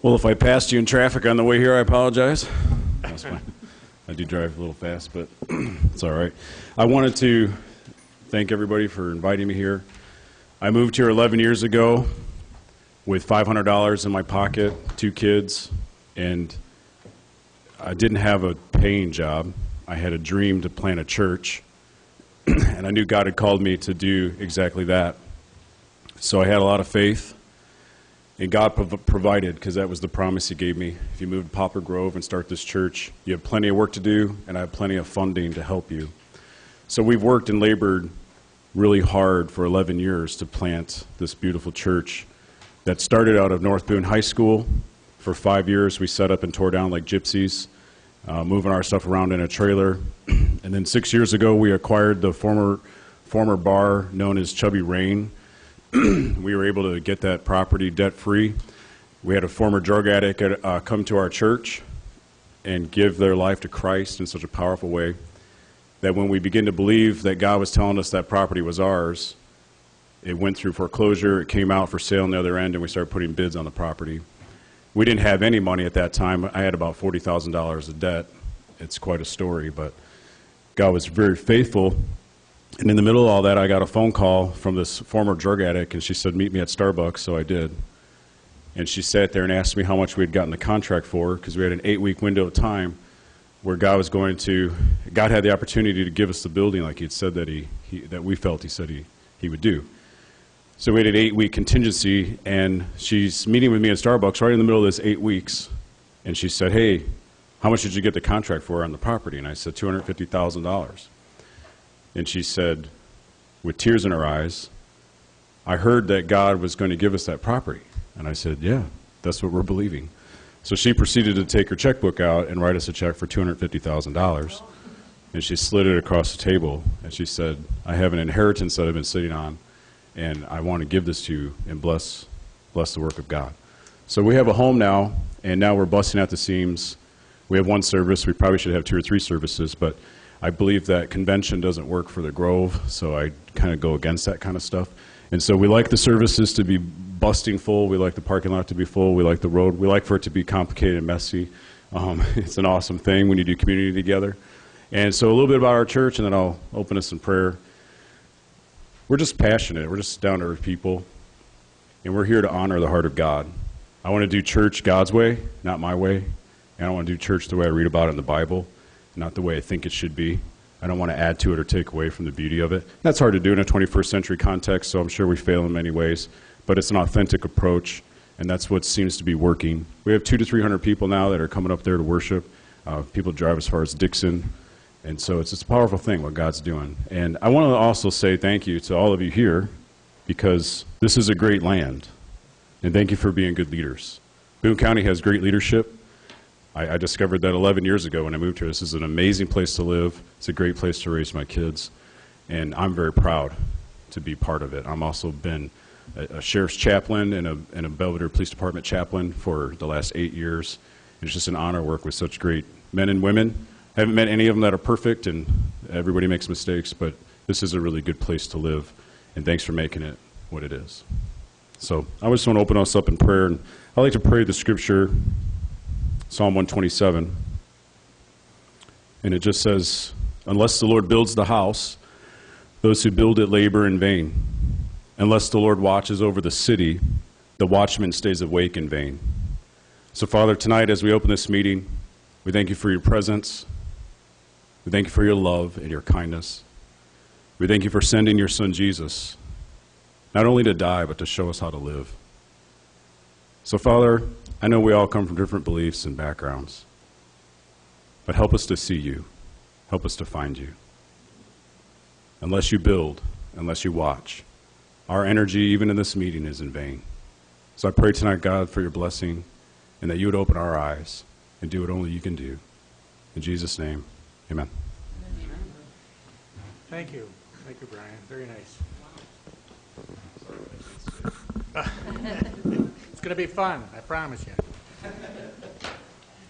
Well, if I passed you in traffic on the way here, I apologize. That's fine. I do drive a little fast, but it's all right. I wanted to thank everybody for inviting me here. I moved here 11 years ago with $500 in my pocket, 2 kids, and I didn't have a paying job. I had a dream to plant a church, and I knew God had called me to do exactly that. So I had a lot of faith. And God provided, because that was the promise He gave me. If you move to Poplar Grove and start this church, you have plenty of work to do, and I have plenty of funding to help you. So we've worked and labored really hard for 11 years to plant this beautiful church that started out of North Boone High School. For 5 years, we set up and tore down like gypsies, moving our stuff around in a trailer. And then 6 years ago, we acquired the former bar known as Chubby Rain. We were able to get that property debt-free. We had a former drug addict come to our church and give their life to Christ in such a powerful way that when we began to believe that God was telling us that property was ours, it went through foreclosure, it came out for sale on the other end, and we started putting bids on the property. We didn't have any money at that time. I had about $40,000 of debt. It's quite a story, but God was very faithful. And in the middle of all that, I got a phone call from this former drug addict, and she said, meet me at Starbucks, so I did. And she sat there and asked me how much we had gotten the contract for, because we had an 8-week window of time where God had the opportunity to give us the building like He had said that we felt He said he would do. So we had an 8-week contingency, and she's meeting with me at Starbucks right in the middle of this 8 weeks, and she said, hey, how much did you get the contract for on the property? And I said, $250,000. And she said, with tears in her eyes, I heard that God was going to give us that property. And I said, yeah, that's what we're believing. So she proceeded to take her checkbook out and write us a check for $250,000. And she slid it across the table, and she said, I have an inheritance that I've been sitting on, and I want to give this to you and bless the work of God. So we have a home now, and now we're busting at the seams. We have 1 service. We probably should have 2 or 3 services, but I believe that convention doesn't work for the Grove, so I kind of go against that kind of stuff. And so we like the services to be busting full. We like the parking lot to be full. We like the road. We like for it to be complicated and messy. It's an awesome thing when you do community together. And so a little bit about our church, and then I'll open us in prayer. We're just passionate. We're just down-to-earth people, and we're here to honor the heart of God. I want to do church God's way, not my way. And I want to do church the way I read about it in the Bible, not the way I think it should be. I don't want to add to it or take away from the beauty of it. That's hard to do in a 21st century context, so I'm sure we fail in many ways. But it's an authentic approach, and that's what seems to be working. We have 200 to 300 people now that are coming up there to worship. People drive as far as Dixon. And so it's a powerful thing what God's doing. And I want to also say thank you to all of you here, because this is a great land. And thank you for being good leaders. Boone County has great leadership. I discovered that 11 years ago when I moved here. This is an amazing place to live. It's a great place to raise my kids. And I'm very proud to be part of it. I'm also been a sheriff's chaplain and a Belvedere Police Department chaplain for the last 8 years. It's just an honor to work with such great men and women. I haven't met any of them that are perfect, and everybody makes mistakes, but this is a really good place to live. And thanks for making it what it is. So I just want to open us up in prayer. And I like to pray the scripture, Psalm 127, and it just says, unless the Lord builds the house, those who build it labor in vain. Unless the Lord watches over the city, the watchman stays awake in vain. So Father, tonight as we open this meeting, we thank you for your presence. We thank you for your love and your kindness. We thank you for sending your son Jesus, not only to die, but to show us how to live. So Father, I know we all come from different beliefs and backgrounds, but help us to see you. Help us to find you. Unless you build, unless you watch, our energy, even in this meeting, is in vain. So I pray tonight, God, for your blessing, and that you would open our eyes and do what only you can do. In Jesus' name, amen. Thank you. Thank you, Brian. Very nice. It's going to be fun, I promise you.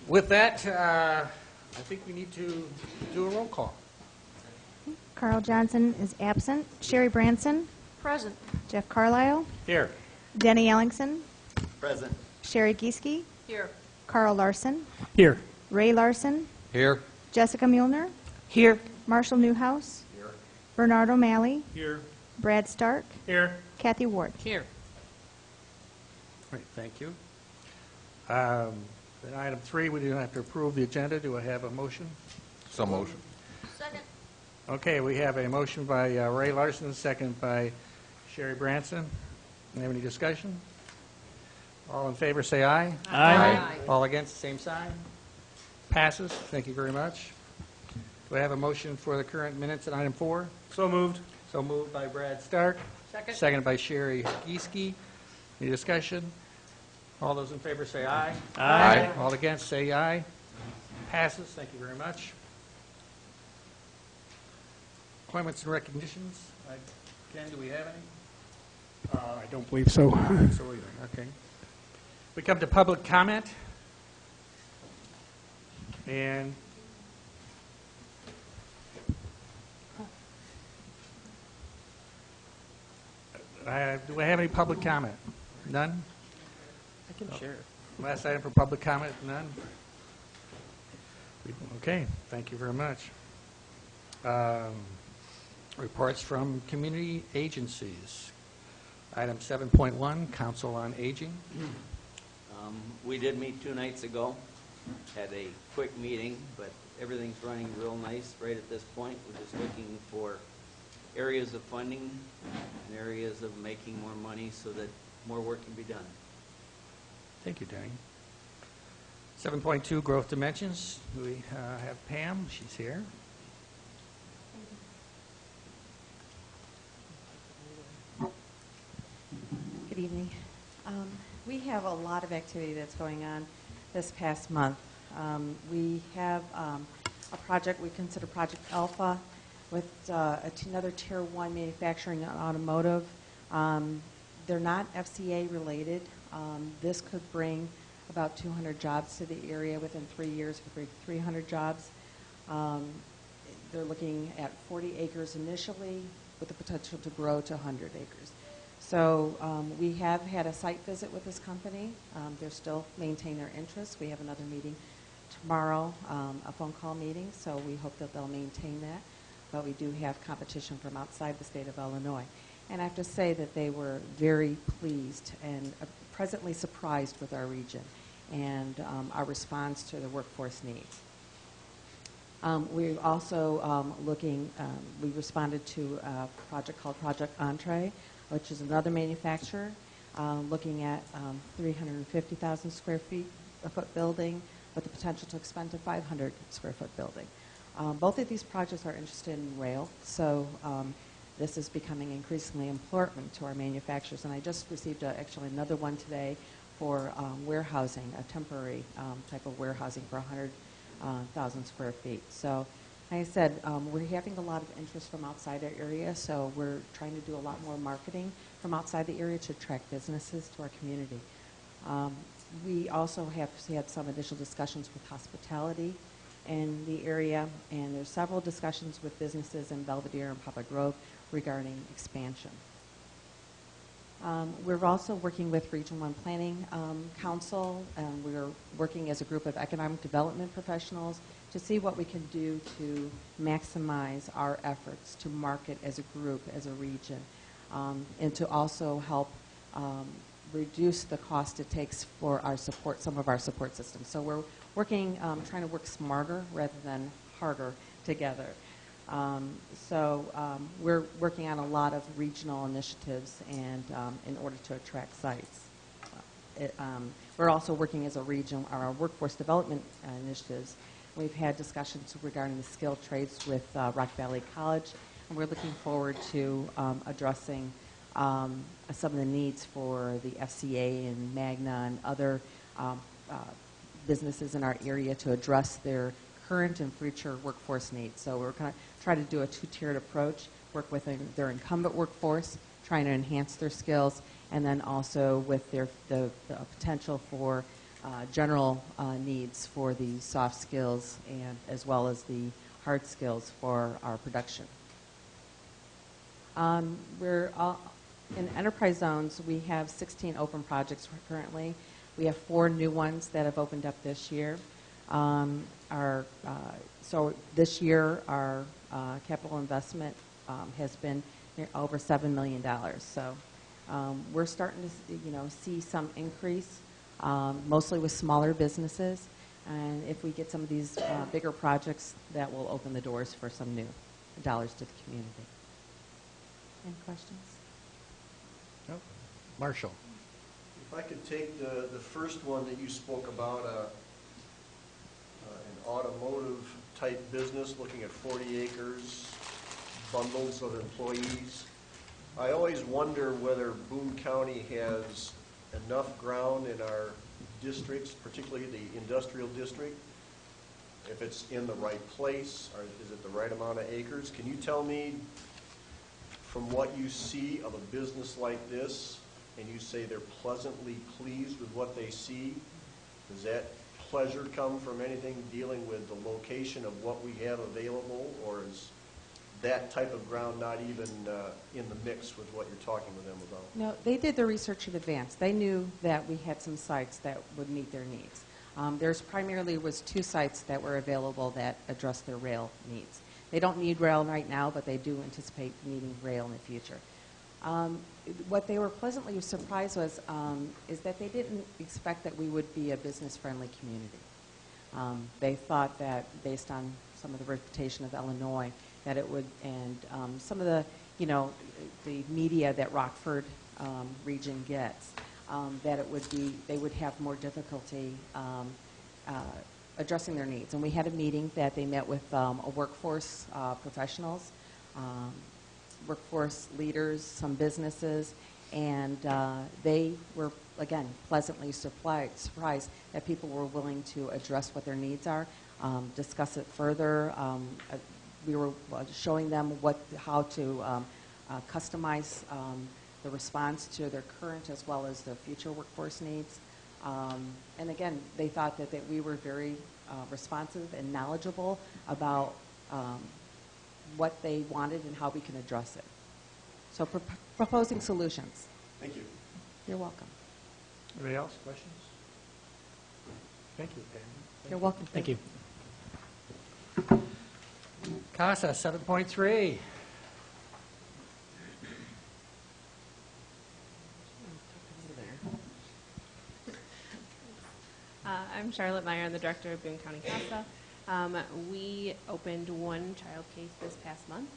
With that, I think we need to do a roll call. Carl Johnson is absent. Sherry Branson? Present. Jeff Carlisle? Here. Denny Ellingson? Present. Sherry Gieske? Here. Carl Larson, Here. Ray Larson, Here. Jessica Muehlner, Here. Marshall Newhouse, Bernard O'Malley, Here. Brad Stark, Here. Kathy Ward. Here. Great, thank you. Then item 3, we do have to approve the agenda. Do I have a motion? So motion. Second. Okay, we have a motion by Ray Larson, second by Sherry Branson. Have any discussion? All in favor, say aye. Aye. All against, same sign. Passes. Thank you very much. Do I have a motion for the current minutes at item 4? So moved. So moved by Brad Stark. Second. Seconded by Sherry Geeske. Any discussion? All those in favor say aye. Aye. All against, say aye. Passes. Thank you very much. Appointments and recognitions. Ken, do we have any? I don't believe so. So either. Okay. We come to public comment. And do I have any public comment? None? I can share. Last item for public comment, none? Okay, thank you very much. Reports from community agencies. Item 7.1, Council on Aging. We did meet 2 nights ago, had a quick meeting, but everything's running real nice right at this point. We're just looking for areas of funding and areas of making more money so that more work can be done. Thank you, Danny. 7.2, Growth Dimensions. We have Pam, she's here. Good evening. We have a lot of activity that's going on this past month. We have a project we consider Project Alpha with another Tier 1 manufacturing and automotive. They're not FCA related. This could bring about 200 jobs to the area within 3 years, could bring 300 jobs. They're looking at 40 acres initially with the potential to grow to 100 acres. So we have had a site visit with this company. They're still maintain their interest. We have another meeting tomorrow, a phone call meeting, so we hope that they'll maintain that. But we do have competition from outside the state of Illinois. And I have to say that they were very pleased and pleasantly surprised with our region and our response to the workforce needs. We're also we responded to a project called Project Entree, which is another manufacturer, looking at 350,000 square feet a foot building with the potential to expand to 500 square foot building. Both of these projects are interested in rail, so this is becoming increasingly important to our manufacturers. And I just received actually another one today for warehousing, a temporary type of warehousing for 100,000 square feet. So like I said, we're having a lot of interest from outside our area, so we're trying to do a lot more marketing from outside the area to attract businesses to our community. We also have had some initial discussions with hospitality in the area, and there's several discussions with businesses in Belvedere and Papa Grove regarding expansion. We're also working with Region 1 Planning Council, and we're working as a group of economic development professionals to see what we can do to maximize our efforts to market as a group, as a region, and to also help reduce the cost it takes for our support, some of our support systems. So we're working, trying to work smarter rather than harder together. We're working on a lot of regional initiatives and in order to attract sites. We're also working as a region on our workforce development initiatives. We've had discussions regarding the skilled trades with Rock Valley College, and we're looking forward to addressing some of the needs for the FCA and Magna and other businesses in our area to address their current and future workforce needs. So we're going to try to do a two-tiered approach, work with their incumbent workforce, trying to enhance their skills, and then also with the potential for general needs for the soft skills and as well as the hard skills for our production. We're in enterprise zones. We have 16 open projects currently. We have 4 new ones that have opened up this year. So this year, our capital investment has been over $7 million. So we're starting to see some increase, mostly with smaller businesses. And if we get some of these bigger projects, that will open the doors for some new dollars to the community. Any questions? No? Marshall? If I could take the first one that you spoke about, an automotive-type business looking at 40 acres, bundles of employees. I always wonder whether Boone County has enough ground in our districts, particularly the industrial district, if it's in the right place, or is it the right amount of acres? Can you tell me, from what you see of a business like this, and you say they're pleasantly pleased with what they see, does that pleasure come from anything dealing with the location of what we have available, or is that type of ground not even in the mix with what you're talking with them about? No, they did their research in advance. They knew that we had some sites that would meet their needs. There's primarily was 2 sites that were available that address their rail needs. They don't need rail right now, but they do anticipate needing rail in the future. What they were pleasantly surprised was is that they didn't expect that we would be a business-friendly community. They thought that based on some of the reputation of Illinois, that it would, and some of the, the media that Rockford region gets, that it would be, they would have more difficulty addressing their needs. And we had a meeting that they met with a workforce professionals, workforce leaders, some businesses, and they were, again, pleasantly surprised that people were willing to address what their needs are, discuss it further. We were showing them how to customize the response to their current as well as their future workforce needs. And again, they thought that we were very responsive and knowledgeable about what they wanted and how we can address it. So proposing solutions. Thank you. You're welcome. Anybody else? Questions? Thank you, Pam. You're welcome. Thank you. CASA 7.3. I'm Charlotte Meyer. I'm the director of Boone County CASA. We opened 1 child case this past month,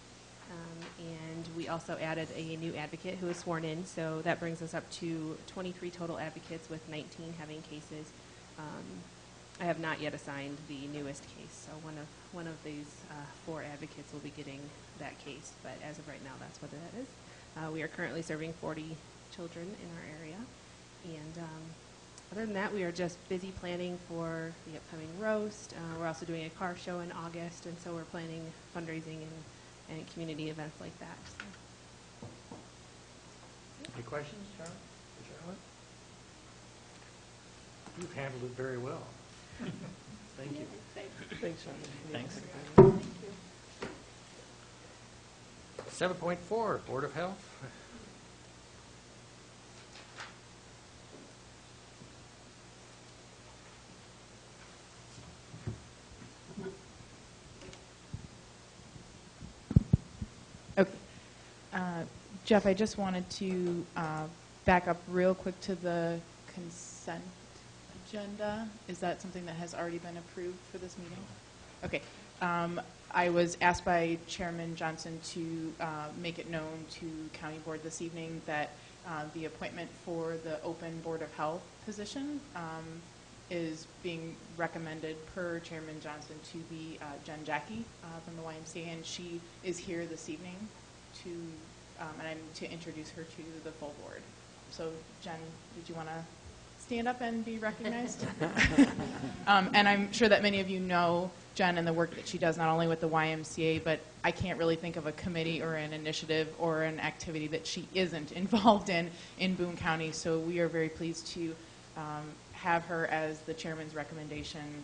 and we also added a new advocate who was sworn in, so that brings us up to 23 total advocates with 19 having cases. I have not yet assigned the newest case, so one of these 4 advocates will be getting that case, but as of right now, that's what that is. We are currently serving 40 children in our area, and other than that, we are just busy planning for the upcoming roast. We're also doing a car show in August, and so we're planning fundraising and community events like that. So. Any questions, Charlotte? Charlotte? You've handled it very well. Thank you. Thanks, Charlotte. Thanks. 7.4, Board of Health. Okay. Jeff, I just wanted to back up real quick to the consent agenda. Is that something that has already been approved for this meeting? Okay. I was asked by Chairman Johnson to make it known to County Board this evening that the appointment for the open Board of Health position is being recommended per Chairman Johnson to be Jen Jackie from the YMCA, and she is here this evening to, and I'm to introduce her to the full board. So, Jen, did you want to stand up and be recognized? And I'm sure that many of you know Jen and the work that she does, not only with the YMCA, but I can't really think of a committee or an initiative or an activity that she isn't involved in Boone County. So we are very pleased to have her as the chairman's recommendation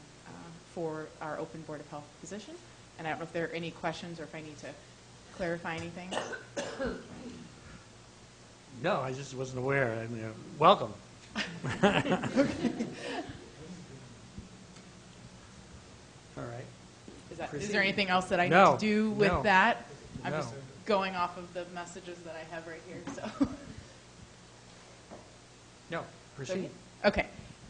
for our open Board of Health position. And I don't know if there are any questions or if I need to clarify anything. No, I just wasn't aware. I mean, welcome. All right. Is there anything else that I need No, to do with no, that? I'm no. just going off of the messages that I have right here, so. No, proceed. Okay,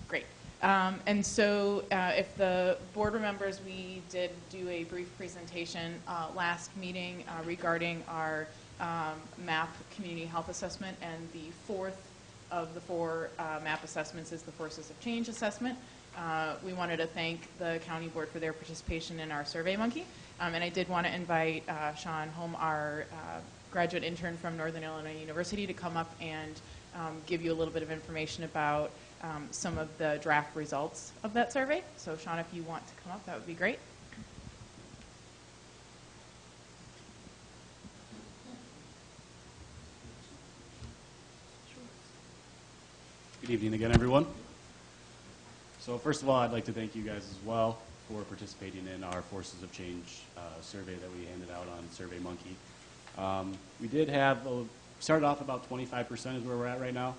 great. And so if the board remembers, we did do a brief presentation last meeting regarding our MAP community health assessment, and the fourth of the four MAP assessments is the Forces of Change assessment. We wanted to thank the county board for their participation in our Survey Monkey. And I did want to invite Sean Holm, our graduate intern from Northern Illinois University, to come up and give you a little bit of information about some of the draft results of that survey. So Sean, if you want to come up, that would be great. Good evening again, everyone. So first of all, I'd like to thank you guys as well for participating in our Forces of Change survey that we handed out on Survey Monkey. We did have, started off about 25% is where we're at right now.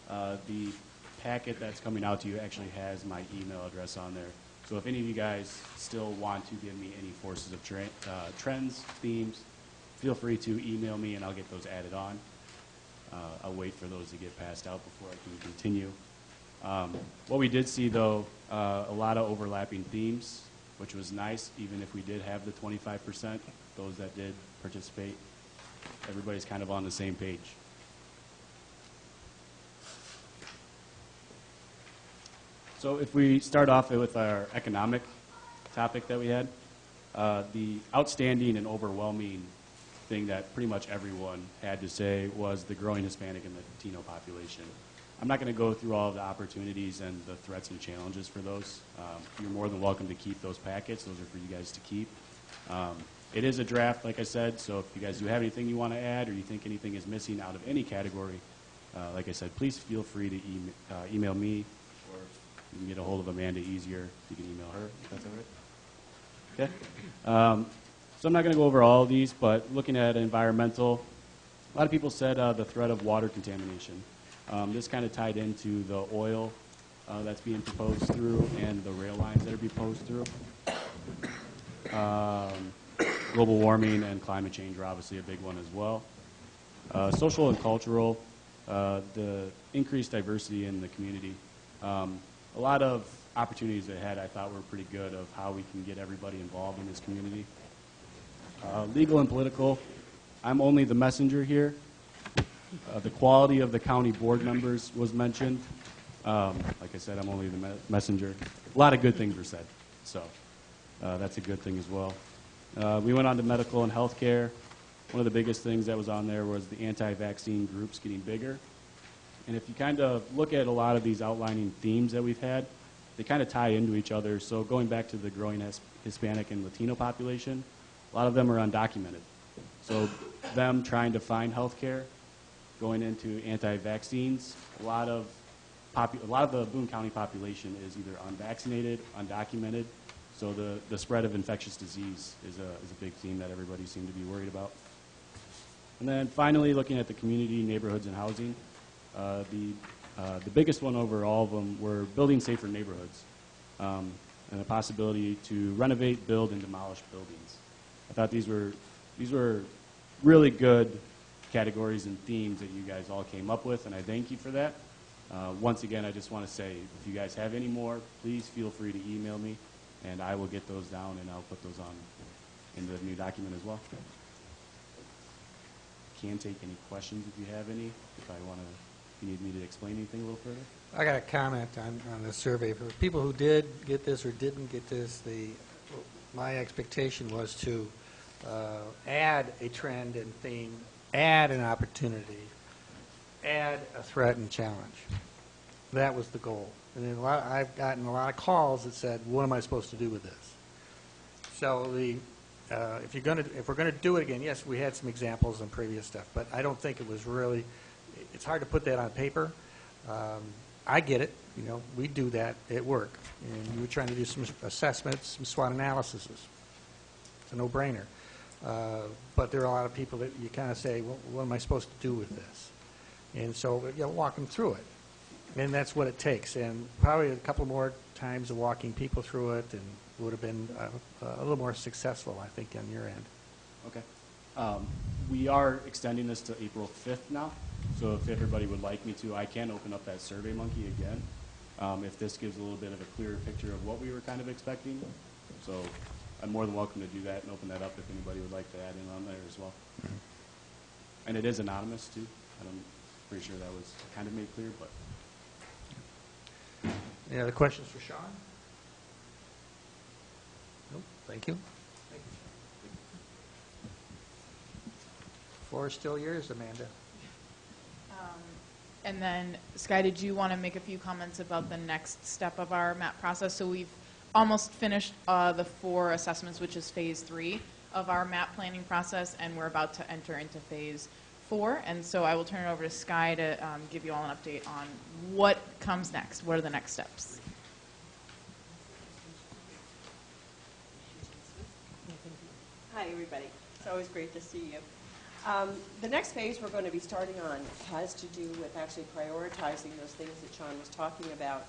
The packet that's coming out to you actually has my email address on there. So if any of you guys still want to give me any Forces of trends, themes, feel free to email me and I'll get those added on. I'll wait for those to get passed out before I can continue. What we did see, though, a lot of overlapping themes, which was nice, even if we did have the 25%, those that did participate. Everybody's kind of on the same page. So if we start off with our economic topic that we had, the outstanding and overwhelming thing that pretty much everyone had to say was the growing Hispanic and Latino population. I'm not going to go through all of the opportunities and the threats and challenges for those. You're more than welcome to keep those packets. Those are for you guys to keep. It is a draft, like I said, so if you guys do have anything you want to add or you think anything is missing out of any category, like I said, please feel free to email me, or you can get a hold of Amanda easier. You can email her, if that's all right. Okay. So I'm not going to go over all of these, but looking at environmental, a lot of people said the threat of water contamination. This kind of tied into the oil that's being proposed through and the rail lines that are being proposed through. Global warming and climate change are obviously a big one as well. Social and cultural, the increased diversity in the community. A lot of opportunities ahead I thought were pretty good of how we can get everybody involved in this community. Legal and political, I'm only the messenger here. The quality of the county board members was mentioned. Like I said, I'm only the messenger. A lot of good things were said, so that's a good thing as well. We went on to medical and healthcare. One of the biggest things that was on there was the anti-vaccine groups getting bigger. And if you kind of look at a lot of these outlining themes that we've had, they kind of tie into each other. So going back to the growing Hispanic and Latino population, a lot of them are undocumented. So them trying to find health care, going into anti-vaccines, a lot of the Boone County population is either unvaccinated, undocumented. So the spread of infectious disease is a big theme that everybody seemed to be worried about. And then finally, looking at the community, neighborhoods, and housing, the biggest one over all of them were building safer neighborhoods and the possibility to renovate, build, and demolish buildings. I thought these were really good categories and themes that you guys all came up with, and I thank you for that. Once again, I just want to say, if you guys have any more, please feel free to email me, and I will get those down and I'll put those on in the new document as well. Can take any questions if you have any. If you need me to explain anything a little further. I got a comment on the survey. For people who did get this or didn't get this, my expectation was to add a trend and theme, add an opportunity, add a threat and challenge. That was the goal. And then I've gotten a lot of calls that said, "What am I supposed to do with this?" So if we're going to do it again, yes, we had some examples and previous stuff, but I don't think it was really. It's hard to put that on paper. I get it. We do that at work, and we were trying to do some assessments, some SWOT analyses. It's a no-brainer. But there are a lot of people that you kind of say, well, what am I supposed to do with this? And so walk them through it. And that's what it takes, and probably a couple more times of walking people through it, and would have been a little more successful, I think, on your end. Okay. We are extending this to April 5th now, so if everybody would like me to, I can open up that Survey Monkey again, if this gives a little bit of a clearer picture of what we were kind of expecting. So I'm more than welcome to do that and open that up if anybody would like to add in on there as well. And it is anonymous, too. I'm pretty sure that was kind of made clear, but... Any other questions for Sean? Nope, thank you. Floor is still yours, Amanda. And then, Sky, did you want to make a few comments about the next step of our MAP process? So we've almost finished the 4 assessments, which is phase 3 of our MAP planning process, and we're about to enter into phase 4. And so I will turn it over to Sky to give you all an update on what comes next. What are the next steps? Hi, everybody. It's always great to see you. The next phase we're going to be starting on has to do with actually prioritizing those things that Sean was talking about.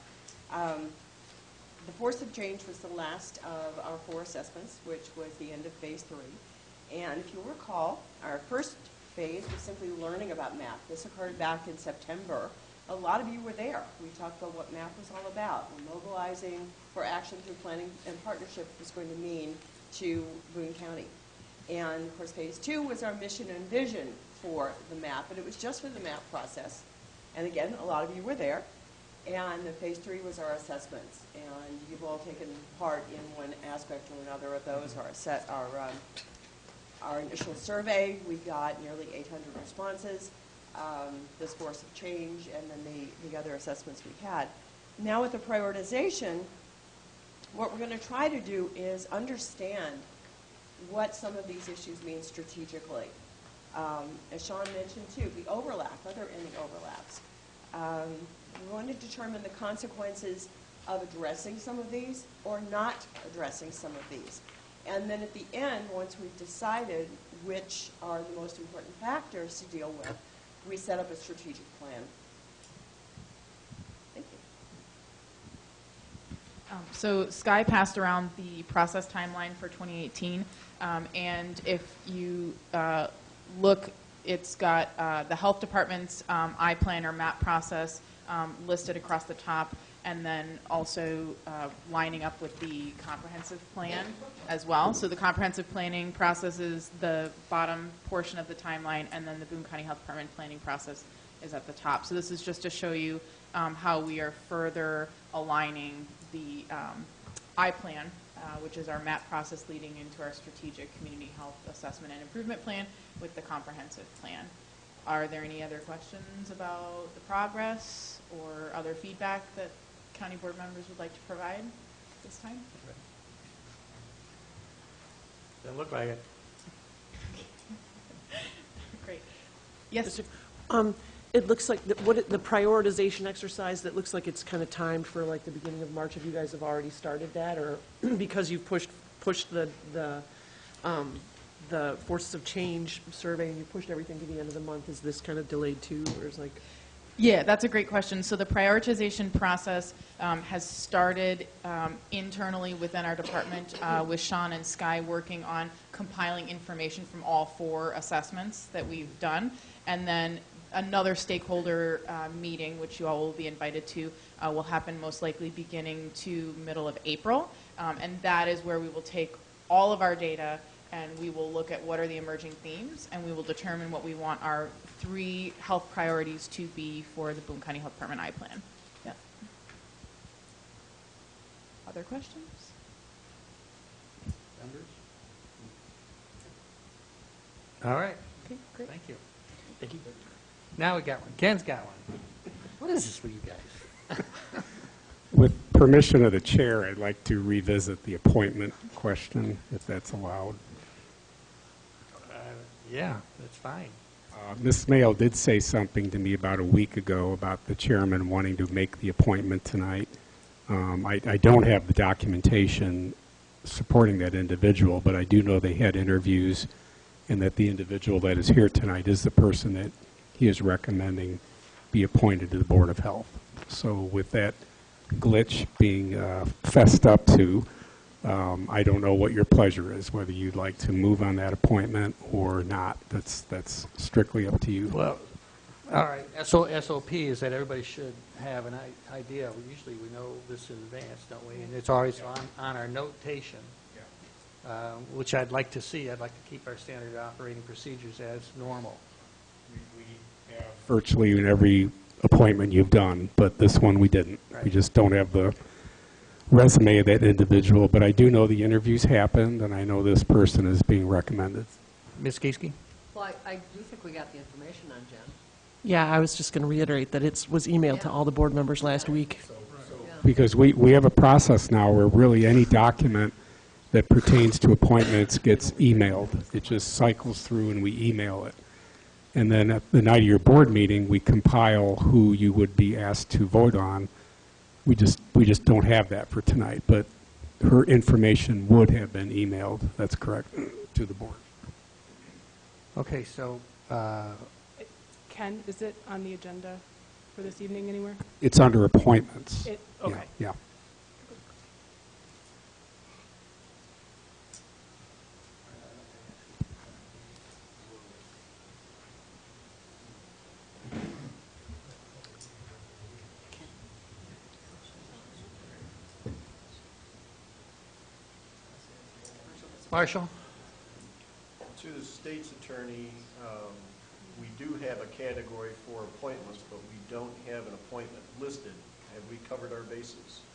The force of change was the last of our 4 assessments, which was the end of phase 3. And if you recall, our first phase was simply learning about MAP. This occurred back in September. A lot of you were there. We talked about what MAP was all about, and mobilizing for action through planning and partnership was going to mean to Boone County. And of course, phase 2 was our mission and vision for the MAP, but it was just for the MAP process. And again, a lot of you were there. And the phase 3 was our assessments. And you've all taken part in one aspect or another of those. Our initial survey, we got nearly 800 responses, this force of change, and then the other assessments we had. Now with the prioritization, what we're going to try to do is understand what some of these issues mean strategically. As Sean mentioned too, the overlap, are there any overlaps? We want to determine the consequences of addressing some of these or not addressing some of these. And then at the end, once we've decided which are the most important factors to deal with, we set up a strategic plan. Thank you. So Sky passed around the process timeline for 2018, and if you look, it's got the health department's I-plan or MAP process listed across the top, and then also lining up with the comprehensive plan as well. So the comprehensive planning process is the bottom portion of the timeline, and then the Boone County Health Department planning process is at the top. So this is just to show you how we are further aligning the I-plan, which is our MAP process leading into our strategic community health assessment and improvement plan with the comprehensive plan. Are there any other questions about the progress or other feedback that county board members would like to provide this time? Doesn't look like it. Great. Yes. It looks like the prioritization exercise, that looks like it's kind of timed for like the beginning of March. Have you guys have already started that, or because you've pushed the forces of change survey and you pushed everything to the end of the month, is this kind of delayed too, or is like? Yeah, that's a great question. So the prioritization process has started internally within our department with Sean and Sky working on compiling information from all 4 assessments that we've done. And then another stakeholder meeting, which you all will be invited to, will happen most likely beginning to middle of April. And that is where we will take all of our data and we will look at what are the emerging themes, and we will determine what we want our 3 health priorities to be for the Boone County Health Department I-Plan. Yeah. Other questions? Members? All right. Okay, great. Thank you. Thank you. Now we got one. Ken's got one. What is this with you guys? With permission of the chair, I'd like to revisit the appointment question, if that's allowed. Yeah, that's fine. Ms. Mayo did say something to me about a week ago about the chairman wanting to make the appointment tonight. I don't have the documentation supporting that individual, but I do know they had interviews and that the individual that is here tonight is the person that he is recommending be appointed to the Board of Health. So with that glitch being fessed up to, I don't know what your pleasure is, whether you'd like to move on that appointment or not. That's strictly up to you. Well, all right, SOP is that everybody should have an idea. Usually we know this in advance, don't we? And it's always on our notation, which I'd like to see. I'd like to keep our standard operating procedures as normal. We have virtually in every appointment you've done, but this one we didn't. Right. We just don't have the resume of that individual, but I do know the interviews happened, and I know this person is being recommended. Ms. Kieske? Well, I do think we got the information on Jen. Yeah, I was just going to reiterate that it was emailed to all the board members last week. Because we have a process now where really any document that pertains to appointments gets emailed. It just cycles through and we email it. And then at the night of your board meeting, we compile who you would be asked to vote on. We just don't have that for tonight, but her information would have been emailed, that's correct, to the board. Okay, so Ken, is it on the agenda for this evening anywhere? It's under appointments. Okay. Yeah. Marshall? To the state's attorney, we do have a category for appointments, but we don't have an appointment listed. Have we covered our bases?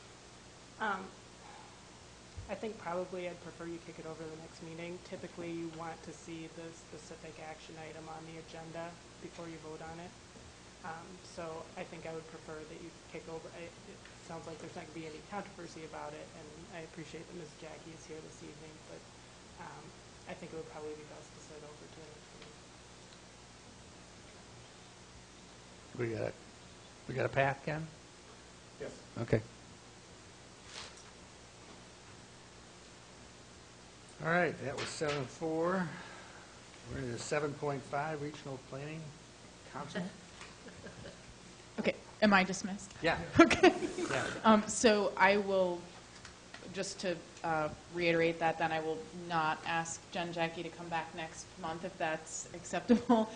I think probably I'd prefer you kick it over to the next meeting. Typically, you want to see the specific action item on the agenda before you vote on it. So I think I would prefer that you kick over. It sounds like there's not going to be any controversy about it, and I appreciate that Ms. Jackie is here this evening, but I think it would probably be best to send it over to the next meeting. We got a path, Ken? Yes. Okay. All right, that was 7.4. We're into 7.5, Regional Planning Council. Okay, am I dismissed? Yeah. Okay. Yeah. So I will, just to reiterate that, then I will not ask Jen Jackie to come back next month if that's acceptable,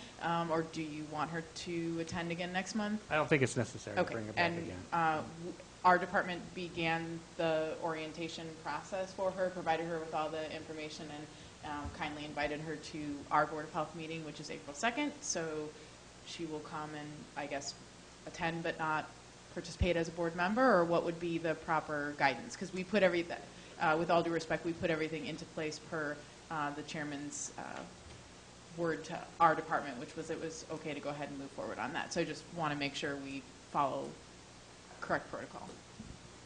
or do you want her to attend again next month? I don't think it's necessary to Okay, bring it back and again. our department began the orientation process for her, provided her with all the information, and kindly invited her to our Board of Health meeting, which is April 2nd, so she will come and, I guess, attend but not participate as a board member, or what would be the proper guidance? Because we put everything, with all due respect, we put everything into place per the chairman's word to our department, which was it was okay to go ahead and move forward on that. So I just want to make sure we follow correct protocol.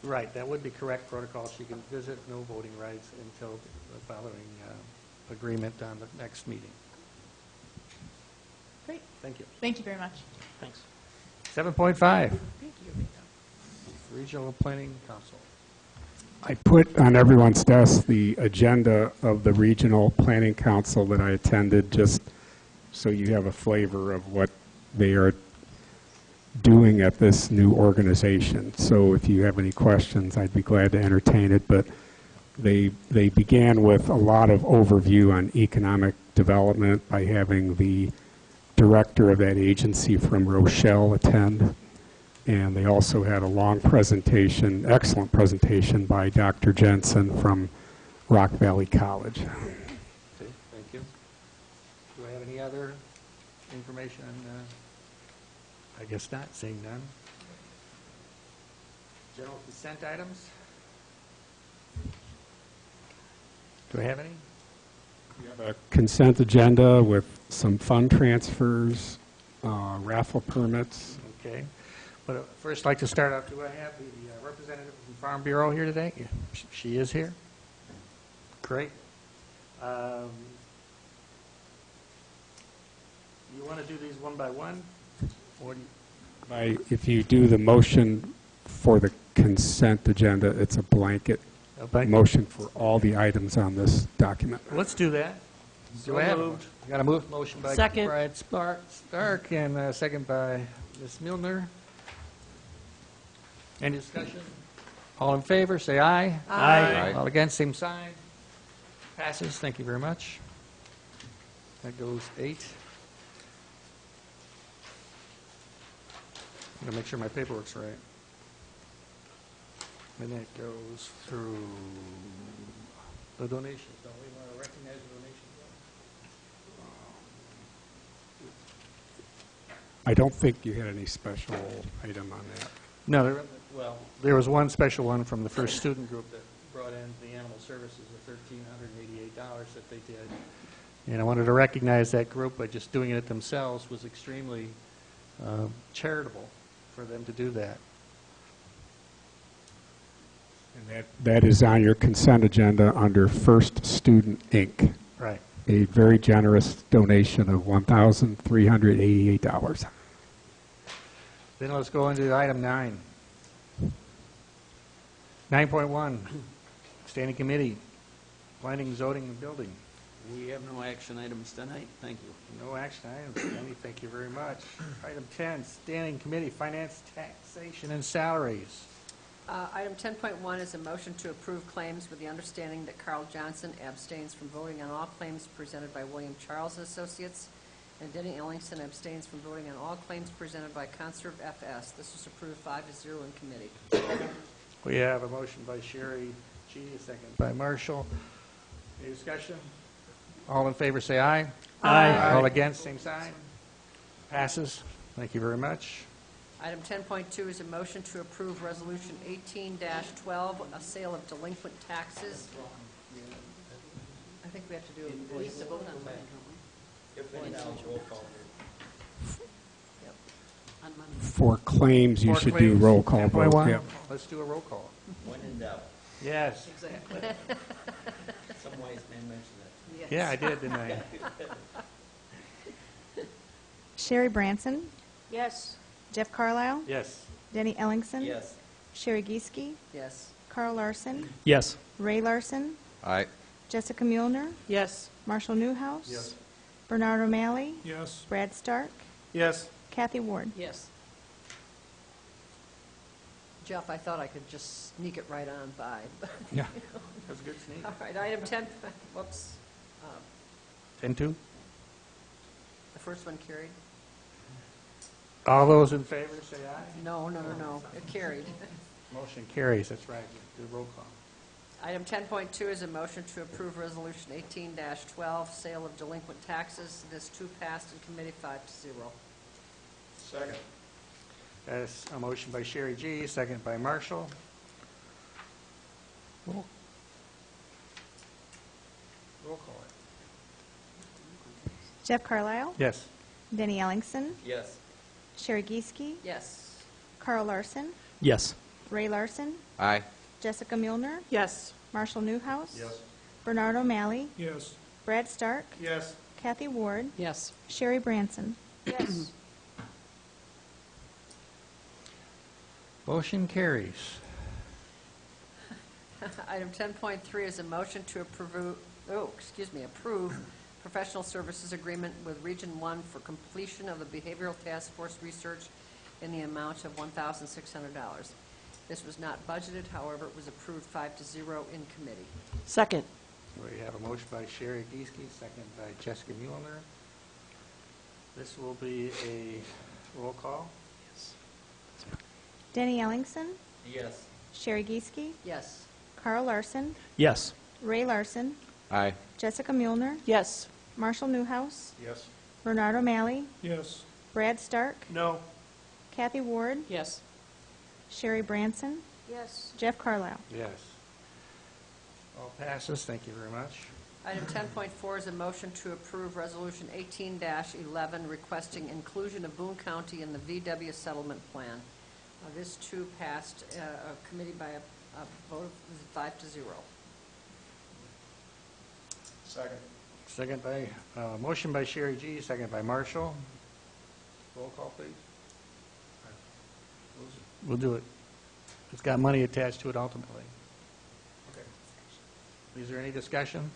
Right, that would be correct protocol. She can visit, no voting rights until the following agreement on the next meeting. Great. Thank you. Thank you very much. Thanks. 7.5. Thank you. Regional Planning Council. I put on everyone's desk the agenda of the Regional Planning Council that I attended, just so you have a flavor of what they are doing at this new organization. So if you have any questions, I'd be glad to entertain it. But they began with a lot of overview on economic development by having the director of that agency from Rochelle attend. And they also had a long presentation, excellent presentation by Dr. Jensen from Rock Valley College. Okay, thank you. Do I have any other information on, I guess not, seeing none. General consent items? Do I have any? We have a consent agenda with some fund transfers, raffle permits. Okay. But first, I'd like to start out, do I have the representative from Farm Bureau here today? Yeah, she is here. Great. You want to do these one by one? Or do you, If you do the motion for the consent agenda, it's a blanket motion for all the items on this document. Let's do that. Do I have moved. got a motion by Second. Brad Stark and a second by Ms. Milner. Any discussion? All in favor, say aye. Aye. All against, same sign. Passes. Thank you very much. That goes 8. I'm going to make sure my paperwork's right. And that goes through the donations. Don't we want to recognize the donations? I don't think you had any special item on that. No, there was one special one from the first student group that brought in the animal services of $1,388 that they did. And I wanted to recognize that group by just doing it themselves was extremely charitable for them to do that. And that is on your consent agenda under First Student, Inc. Right. A very generous donation of $1,388. Then let's go into item 9. 9.1, Standing Committee, Planning, Zoning, and Building. We have no action items tonight. Thank you. No action items, Danny, thank you very much. Item 10, Standing Committee, Finance, Taxation, and Salaries. Item 10.1 is a motion to approve claims with the understanding that Carl Johnson abstains from voting on all claims presented by William Charles and Associates, and Denny Ellingson abstains from voting on all claims presented by Conserv FS. This was approved 5-0 in committee. We have a motion by Sherry G., a second by Marshall. Any discussion? All in favor, say aye. Aye. All against, same sign. Passes. Thank you very much. Item 10.2 is a motion to approve Resolution 18-12, a sale of delinquent taxes. I think we have to do a voice vote on that. Yep. On Monday. For claims, you For should do claims, roll call vote. 10.1. Yep. Let's do a roll call. When in doubt. Yes. Exactly. Some wise man mentioned that. Yes. Yeah, I did, didn't I? Sherry Branson, Yes. Jeff Carlisle, Yes. Denny Ellingson. Yes. Sherry Gieske, Yes. Carl Larson, Yes. Ray Larson, Aye. Jessica Muehlner, Yes. Marshall Newhouse. Yes. Bernard O'Malley, Yes. Brad Stark, Yes. Kathy Ward. Yes. Jeff, I thought I could just sneak it right on by. Yeah. That's a good sneak. All right, item 10, whoops. 10-2. The first one carried? All those in favor, say aye. No, it carried. Motion carries, that's right. Do roll call. Item 10.2 is a motion to approve Resolution 18-12, sale of delinquent taxes. This too passed in committee 5-0. Second. That's a motion by Sherry G., second by Marshall. Roll call it. Jeff Carlisle, Yes. Denny Ellingson, Yes. Sherry Gieske, Yes. Carl Larson, Yes. Ray Larson, Aye. Jessica Muehlner, Yes. Marshall Newhouse. Yes. Bernard O'Malley, Yes. Brad Stark, Yes. Kathy Ward, Yes. Sherry Branson. Yes. Motion carries. Item 10.3 is a motion to approve professional services agreement with Region 1 for completion of the Behavioral Task Force research in the amount of $1,600. This was not budgeted, however, it was approved 5-0 in committee. Second. We have a motion by Sherry Gieske, second by Jessica Muehlner. This will be a roll call. Denny Ellingson, Yes. Sherry Gieske, Yes. Carl Larson, Yes. Ray Larson, Aye. Jessica Muehlner, Yes. Marshall Newhouse, Yes. Bernard O'Malley, Yes. Brad Stark, No. Kathy Ward, Yes. Sherry Branson, Yes. Jeff Carlisle. Yes. All passes. Thank you very much. Item 10.4 is a motion to approve Resolution 18-11 requesting inclusion of Boone County in the VW settlement plan. This too passed a committee by a vote of 5-0. Second. Second by, motion by Sherry G., second by Marshall. Roll call, please. We'll do it. It's got money attached to it ultimately. Okay. Is there any discussion?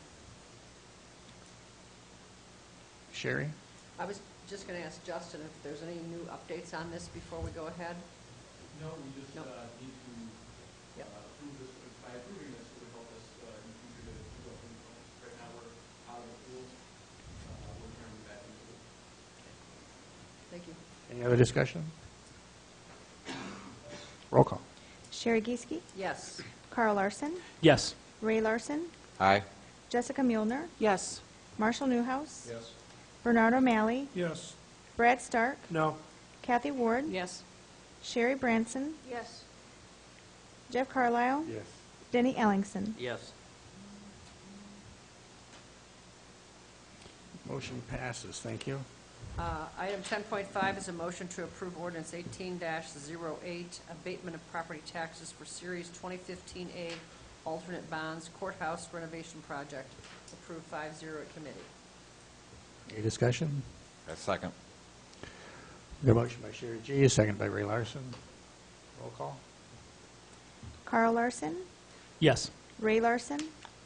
Sherry? I was just going to ask Justin if there's any new updates on this before we go ahead. No, we just No. need to Yep. approve this. By approving this, it would help us in the future to do open claims. Right now, we're out of the pools. We're turning back into it. Thank you. Any other discussion? Roll call. Sherry Geeske, Yes. Carl Larson, Yes. Ray Larson, Aye. Jessica Muehlner, Yes. Marshall Newhouse, Yes. Bernard O'Malley, Yes. Brad Stark, No. Kathy Ward, Yes. Sherry Branson, Yes. Jeff Carlisle, Yes. Denny Ellingson. Yes. Motion passes. Thank you. Item 10.5 is a motion to approve ordinance 18-08, abatement of property taxes for Series 2015A alternate bonds courthouse renovation project. Approved 5-0 at committee. Any discussion? A second. The motion by Sherry G, a second by Ray Larson. Roll call. Carl Larson, Yes. Ray Larson,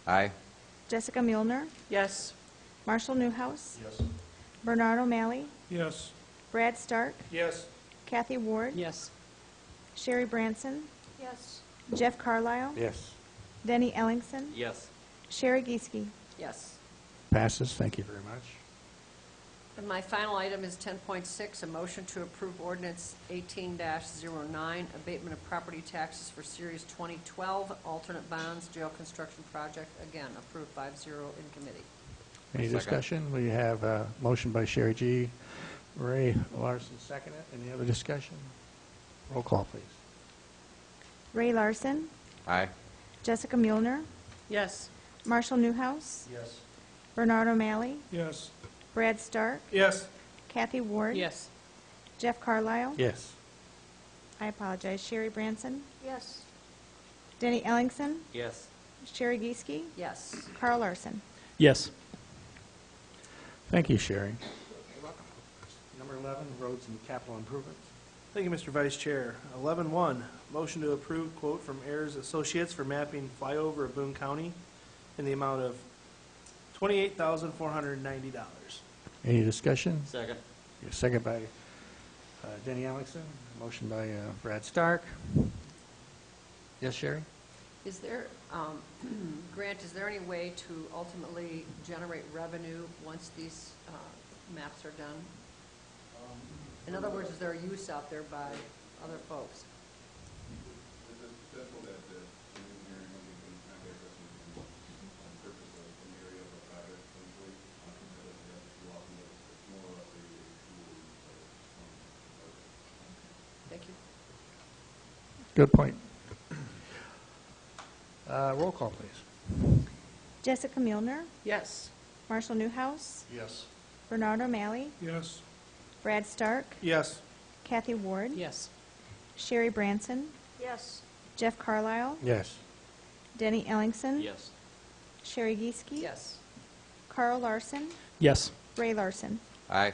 Aye. Jessica Muehlner, Yes. Marshall Newhouse, Yes. Bernard O'Malley, Yes. Brad Stark, Yes. Kathy Ward, Yes. Sherry Branson, Yes. Jeff Carlisle, Yes. Denny Ellingson, Yes. Sherry Geeske. Yes. Passes. Thank you very much. And my final item is 10.6, a motion to approve ordinance 18-09, abatement of property taxes for Series 2012 alternate bonds jail construction project. Again, approved 5-0 in committee. Any Second. discussion? We have a motion by Sherry G, Ray Larson, second it. Any other discussion? Roll call, please. Ray Larson, Aye. Jessica Muehlner, Yes. Marshall Newhouse, Yes. Bernard O'Malley, Yes. Brad Stark, Yes. Kathy Ward, Yes. Jeff Carlisle, Yes. I apologize, Sherry Branson, Yes. Denny Ellingson, Yes. Sherry Geeske, Yes. Carl Larson. Yes. Thank you, Sherry. Number 11, roads and capital improvements. Thank you, Mr. Vice Chair. 11.1, motion to approve quote from Ayers Associates for mapping flyover of Boone County in the amount of $28,490. Any discussion? Second. Second by Denny Ellingson, motion by Brad Stark. Yes, Sherry? Is there, Grant, is there any way to ultimately generate revenue once these maps are done? In other words, is there a use out there by other folks? Thank you. Good point. Roll call, please. Jessica Muehlner, Yes. Marshall Newhouse, Yes. Bernard O'Malley, Yes. Brad Stark, Yes. Kathy Ward, Yes. Sherry Branson, Yes. Jeff Carlisle, Yes. Denny Ellingson, Yes. Sherry Geeske, Yes. Carl Larson, Yes. Ray Larson. Aye.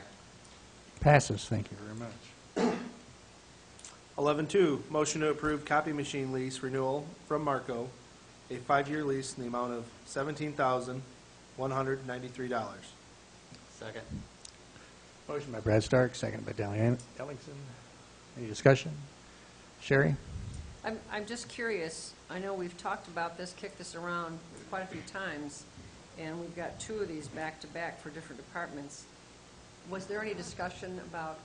Passes. Thank you very much. 11.2, motion to approve copy machine lease renewal from Marco, a 5-year lease in the amount of $17,193. Second. Motion by Brad Stark, second by Denny Ellingson. Any discussion? Sherry? I'm just curious, I know we've talked about this, kicked this around quite a few times, and we've got 2 of these back-to-back for different departments. Was there any discussion about,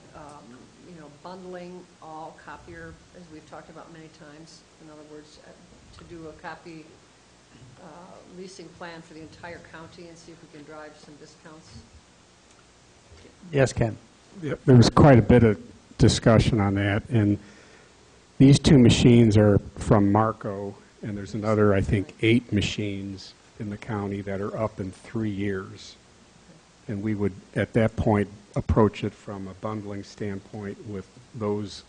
bundling all copier, as we've talked about many times? In other words, to do a copy leasing plan for the entire county and see if we can drive some discounts? Yes, Ken? Yeah, there was quite a bit of discussion on that, and these 2 machines are from Marco, and there's another, I think, 8 machines in the county that are up in 3 years. And we would, at that point, approach it from a bundling standpoint with those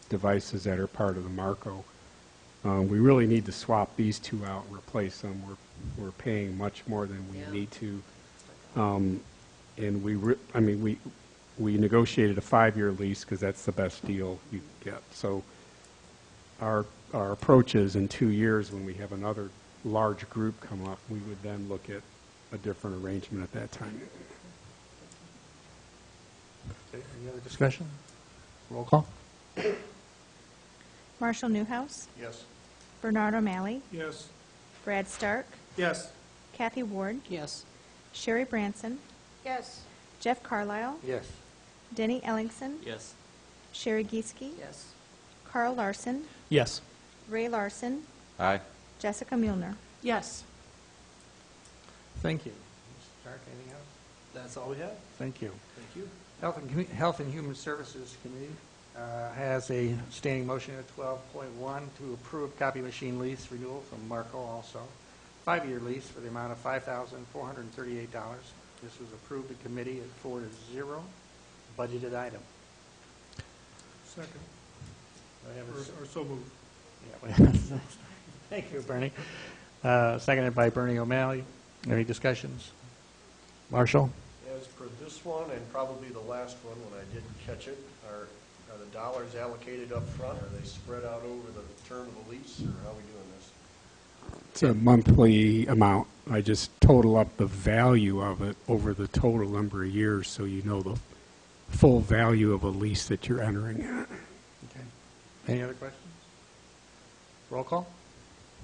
devices that are part of the Marco. We really need to swap these 2 out and replace them. We're paying much more than we need to. And we negotiated a 5-year lease because that's the best deal you can get. So our approach is in 2 years, when we have another large group come up, we would then look at a different arrangement at that time. Okay, any other discussion? Roll call? Marshall Newhouse, Yes. Bernard O'Malley, Yes. Brad Stark, Yes. Kathy Ward, Yes. Sherry Branson, Yes. Jeff Carlisle, Yes. Denny Ellingson, Yes. Sherry Gieske, Yes. Carl Larson, Yes. Ray Larson, Aye. Jessica Muehlner. Yes. Thank you. Mr. Stark, anything else? That's all we have. Thank you. Thank you. Health and Human Services Committee has a standing motion at 12.1 to approve copy machine lease renewal from Marco also. 5-year lease for the amount of $5,438. This was approved in committee at 4-0. Budgeted item. Second. Do I have a Or so moved. Yeah. Thank you, Bernie. Seconded by Bernie O'Malley. Any discussions? Marshall? As per this one, and probably the last one when I didn't catch it, are the dollars allocated up front? Are they spread out over the term of the lease, or how are we doing this? It's a monthly amount. I just total up the value of it over the total number of years so you know the full value of a lease that you're entering. Okay. Any other questions? Roll call?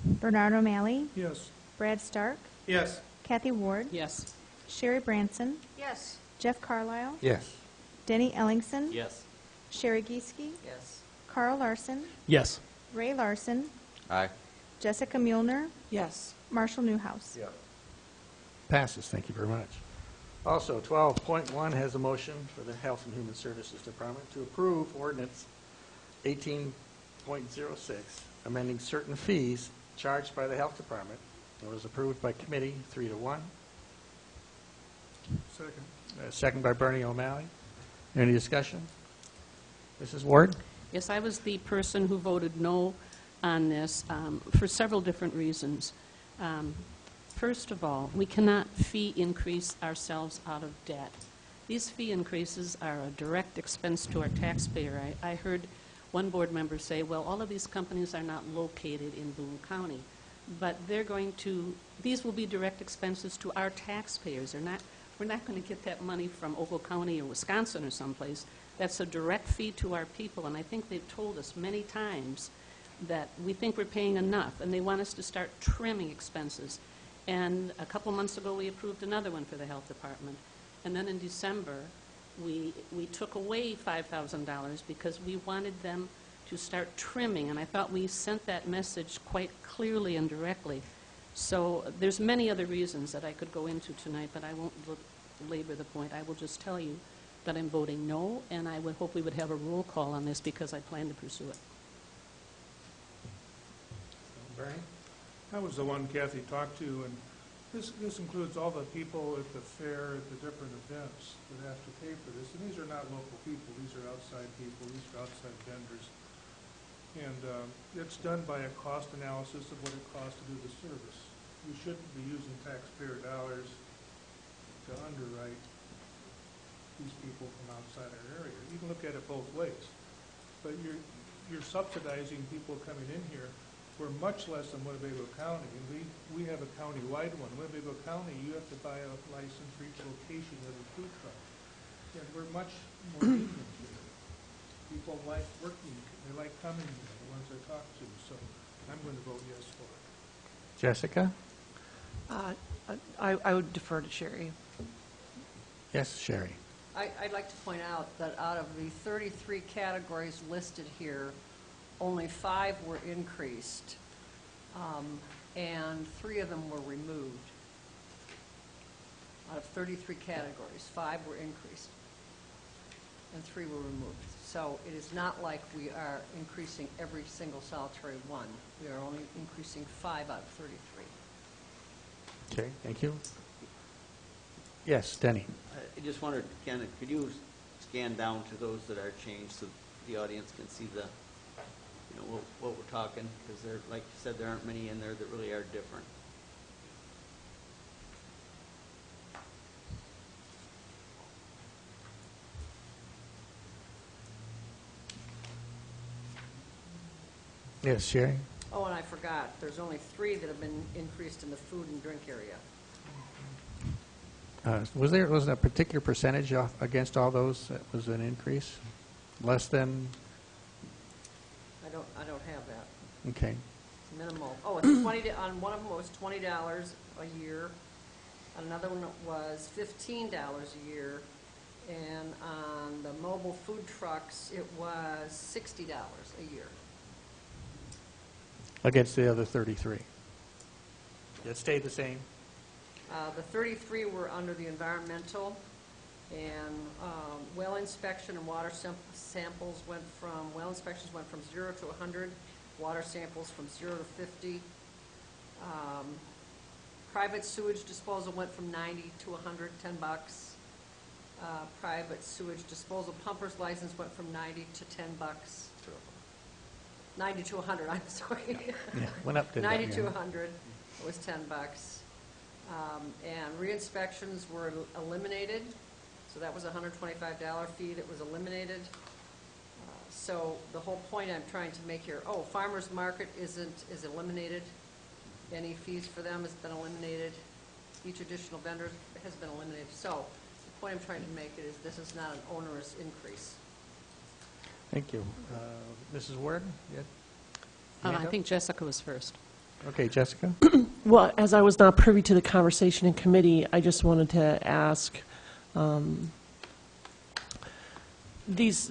Bernard O'Malley, Yes. Brad Stark, Yes. Kathy Ward, Yes. Sherry Branson, Yes. Jeff Carlisle, Yes. Denny Ellingson, Yes. Sherry Gieske, Yes. Carl Larson, Yes. Ray Larson, Aye. Jessica Muehlner, Yes. Marshall Newhouse. Yeah. Passes. Thank you very much. Also, 12.1 has a motion for the Health and Human Services Department to approve ordinance 18.06, amending certain fees charged by the Health Department. It was approved by committee 3-1. Second. Second by Bernie O'Malley. Any discussion? Mrs. Ward? Yes, I was the person who voted no on this for several different reasons. First of all, we cannot fee increase ourselves out of debt. These fee increases are a direct expense to our taxpayer. I heard one board member say, well, all of these companies are not located in Boone County, but these will be direct expenses to our taxpayers. We're not going to get that money from Ogle County or Wisconsin or someplace. That's a direct fee to our people, and I think they've told us many times that we think we're paying enough, and they want us to start trimming expenses. And a couple months ago, we approved another one for the health department. And then in December, we took away $5,000 because we wanted them to start trimming, and I thought we sent that message quite clearly and directly. So there's many other reasons that I could go into tonight, but I won't labor the point. I will just tell you that I'm voting no, and I would hope we would have a roll call on this because I plan to pursue it. Bernie? I was the one Kathy talked to, and this includes all the people at the fair, at the different events that have to pay for this. And these are not local people. These are outside people. These are outside vendors. And it's done by a cost analysis of what it costs to do the service. We shouldn't be using taxpayer dollars to underwrite these people from outside our area. You can look at it both ways. But you're subsidizing people coming in here. We're much less than Winnebago County, and we have a county-wide one. Winnebago County, you have to buy a license for each location of a food truck. And we're much more lenient here. People like working, they like coming here, the ones I talk to, so I'm going to vote yes for it. Jessica? I would defer to Sherry. Yes, Sherry. I'd like to point out that out of the 33 categories listed here, only 5 were increased, and 3 of them were removed. Out of 33 categories, 5 were increased, and 3 were removed. So it is not like we are increasing every single solitary one. We are only increasing 5 out of 33. Okay, thank you. Yes, Denny. I just wondered, Ken, could you scan down to those that are changed so the audience can see the, what we're talking? Because there, like you said, there aren't many in there that really are different. Yes, Sherry. Oh, and I forgot, there's only 3 that have been increased in the food and drink area. Was there a particular percentage against all those that was an increase? Less than? I don't have that. Okay. It's minimal. Oh, it's 20, on one of them it was $20 a year. Another one was $15 a year. And on the mobile food trucks, it was $60 a year. Against the other 33. It stayed the same? The 33 were under the environmental, and well inspection and water samples went from, well inspections went from 0 to 100, water samples from 0 to 50. Private sewage disposal went from 90 to 100, $10. Private sewage disposal pumper's license went from 90 to $10. 90 to 100, I'm sorry. Yeah, went up to 90 that, to yeah. 100 was $10. And re-inspections were eliminated, so that was a $125 fee that was eliminated. So the whole point I'm trying to make here, farmer's market is eliminated. Any fees for them has been eliminated. Each additional vendor has been eliminated. So the point I'm trying to make is this is not an onerous increase. Thank you. Mrs. Ward? you had Uh, hand I up? think Jessica was first. Okay, Jessica? Well, as I was not privy to the conversation in committee, I just wanted to ask, these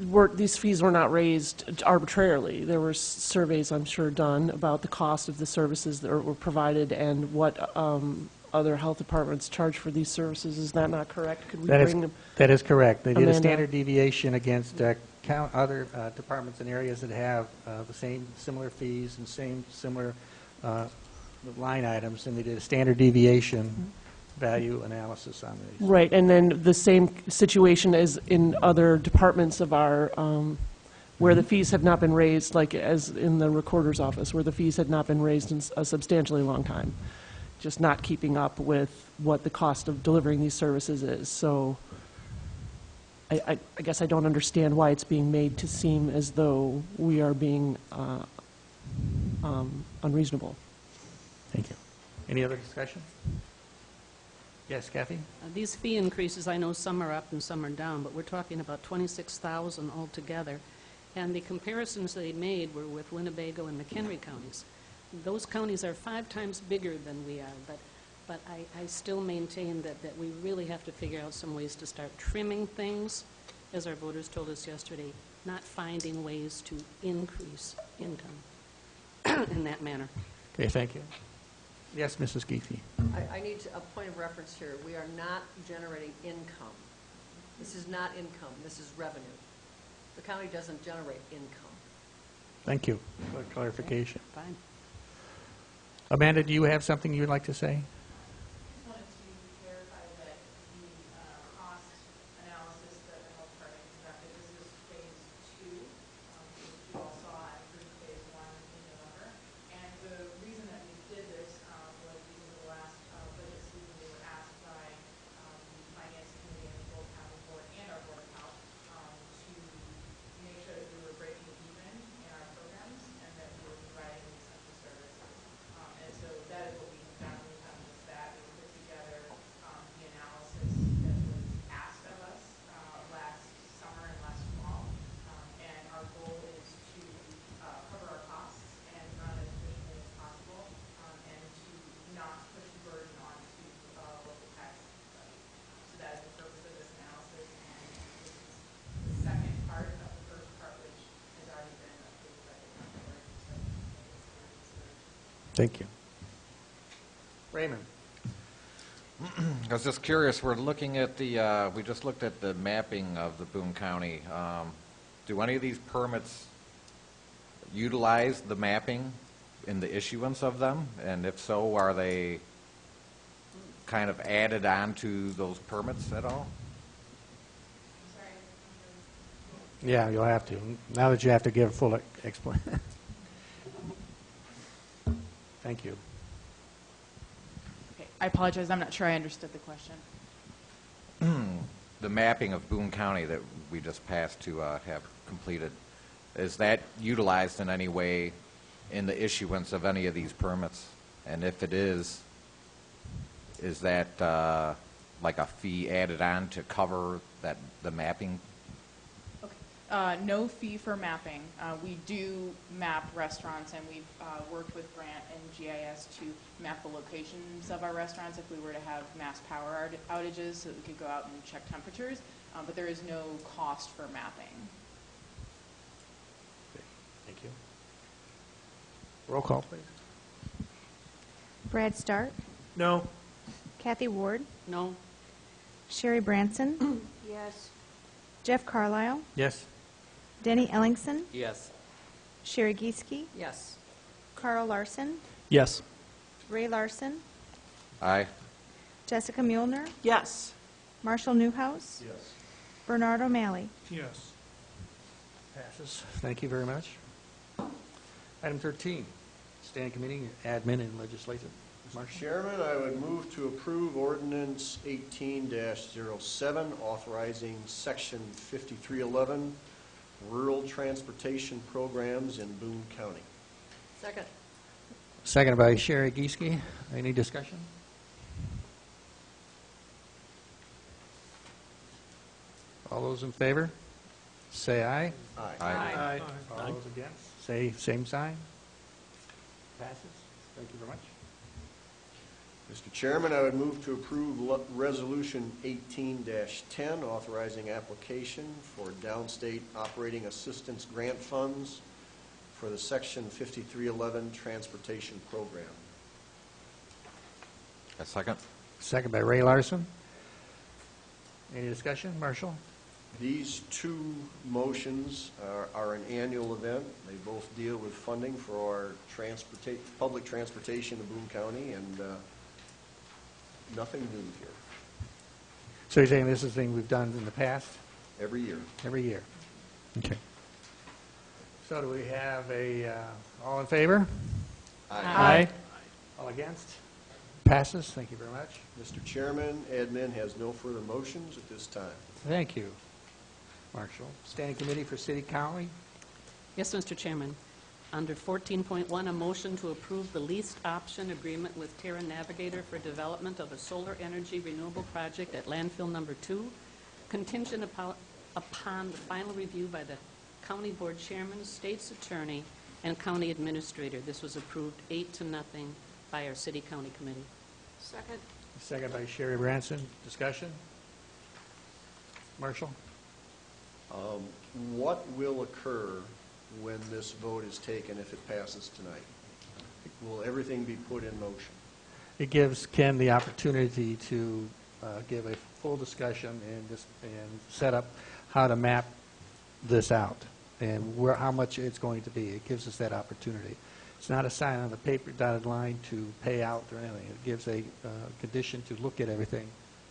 fees were not raised arbitrarily. There were surveys, I'm sure, done about the cost of the services that were provided and what other health departments charge for these services. Is that not correct? Could we bring them? That is correct. They did a Amanda. standard deviation against other departments in areas that have the same similar fees and similar line items, and they did a standard deviation value analysis on these. Right, and then the same situation as in other departments of our, where the fees have not been raised, like as in the recorder's office, where the fees had not been raised in a substantially long time, just not keeping up with what the cost of delivering these services is. So I guess I don't understand why it's being made to seem as though we are being unreasonable. Thank you. Any other discussion? Yes, Kathy? These fee increases, I know some are up and some are down, but we're talking about $26,000 altogether. And the comparisons they made were with Winnebago and McHenry counties. Those counties are 5 times bigger than we are, but I still maintain that we really have to figure out some ways to start trimming things, as our voters told us yesterday, not finding ways to increase income in that manner. Okay, thank you. Yes, Mrs. Geethy. I need a point of reference here. We are not generating income. This is not income. This is revenue. The county doesn't generate income. Thank you for clarification. Fine. Amanda, do you have something you would like to say? Just wanted to clarify that the cost analysis that the health department conducted, this is phase 2. Which you all saw and approved phase 1 in November. And the reason that we did this was because of the last budget season, we were asked by the finance committee and the full county board and our board of health to make sure that we were breaking even in our programs and that we were providing essential services. And so that is what we have done. We've done just that. We put together the analysis that was asked of us last summer and last fall. And our goal is to cover our costs and run as efficiently as possible and to not push the burden onto local tax budget. So that is the purpose of this analysis. And this is the second part of the first part, which has already been approved by the county board. So it's consideration. Thank you. Raymond? I was just curious, we're looking at the, we just looked at the mapping of the Boone County. Do any of these permits utilize the mapping in the issuance of them? And if so, are they kind of added on to those permits at all? Yeah, you'll have to. Now that you have to give a full explanation. Thank you. Okay, I apologize, I'm not sure I understood the question. The mapping of Boone County that we just passed to have completed, is that utilized in any way in the issuance of any of these permits? And if it is that like a fee added on to cover that the mapping? Okay. No fee for mapping. We do map restaurants, and we've worked with Grant and GIS to map the locations of our restaurants if we were to have mass power outages, so that we could go out and check temperatures, but there is no cost for mapping. Thank you. Roll call, please. Brad Stark, No. Kathy Ward, No? Sherry Branson, Yes. Jeff Carlisle, Yes. Denny Ellingson, Yes. Sherry Gieske, Yes. Carl Larson, Yes. Ray Larson, Aye. Jessica Muehlner, Yes. Marshall Newhouse, Yes. Bernard O'Malley. Yes. Passes. Thank you very much. Item 13, Standing Committee, Admin and Legislative. Marshall? Chairman, I would move to approve ordinance 18-07, authorizing section 5311, rural transportation programs in Boone County. Second. Seconded by Sherry Gieske. Any discussion? All those in favor, say aye. Aye. Aye. All those against, say same sign. Passes. Thank you very much. Mr. Chairman, I would move to approve resolution 18-10, authorizing application for downstate operating assistance grant funds for the section 5311 transportation program. A second? Second by Ray Larson. Any discussion? Marshall? These two motions are an annual event. They both deal with funding for our public transportation in Boone County, and nothing new here. So you're saying this is the thing we've done in the past? Every year. Every year. Okay. So do we have all in favor? Aye. All against? Passes. Thank you very much. Mr. Chairman, admin has no further motions at this time. Thank you, Marshall. Standing Committee for City County. Yes, Mr. Chairman. Under 14.1, a motion to approve the leased option agreement with Terra Navigator for development of a solar energy renewable project at landfill number 2, contingent upon the final review by the County Board Chairman, State's Attorney, and County Administrator. This was approved 8-0 by our City County Committee. Second. Second by Sherry Branson. Discussion? Marshall? What will occur when this vote is taken if it passes tonight? Will everything be put in motion? It gives Ken the opportunity to give a full discussion and set up how to map this out and how much it's going to be. It gives us that opportunity. It's not a sign on the paper dotted line to pay out or anything. It gives a condition to look at everything.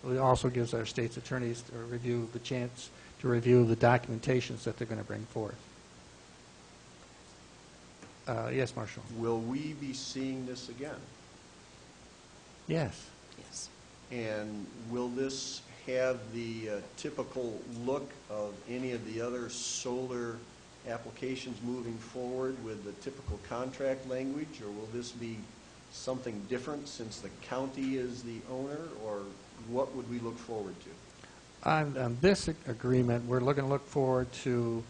It also gives our state's attorneys the chance to review the documentations that they're going to bring forth. Yes, Marshall. Will we be seeing this again? Yes. Yes. And will this have the typical look of any of the other solar applications moving forward with the typical contract language, or will this be something different since the county is the owner, or what would we look forward to? On this agreement, we're going to look forward to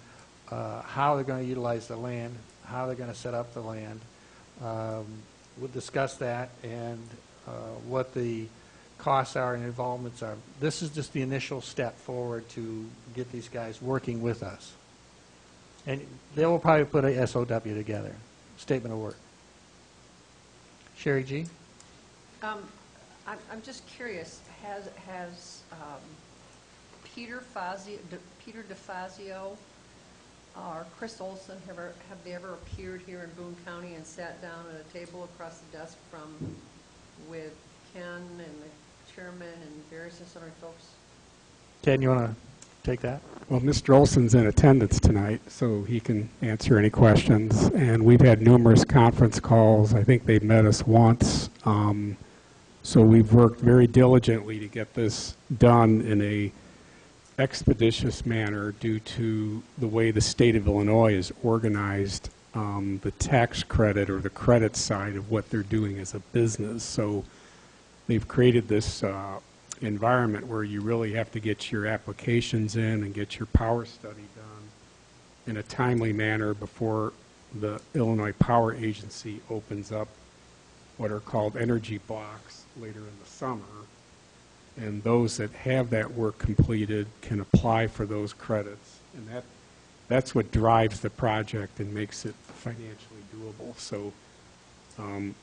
how they're going to utilize the land, how they're going to set up the land. We'll discuss that and what the costs are and involvements are. This is just the initial step forward to get these guys working with us. And they will probably put a SOW together, statement of work. Sherry G? I'm just curious, has Peter DeFazio or Chris Olson, have they ever appeared here in Boone County and sat down at a table across the desk with Ken and the chairman and various other folks? Ken, you want to take that? Well, Mr. Olson's in attendance tonight, so he can answer any questions. And we've had numerous conference calls. I think they've met us once. So we've worked very diligently to get this done in a expeditious manner due to the way the state of Illinois is organized, the tax credit or the credit side of what they're doing as a business. So they've created this environment where you really have to get your applications in and get your power study done in a timely manner before the Illinois Power Agency opens up what are called energy blocks later in the summer. And those that have that work completed can apply for those credits. And that's what drives the project and makes it financially doable. So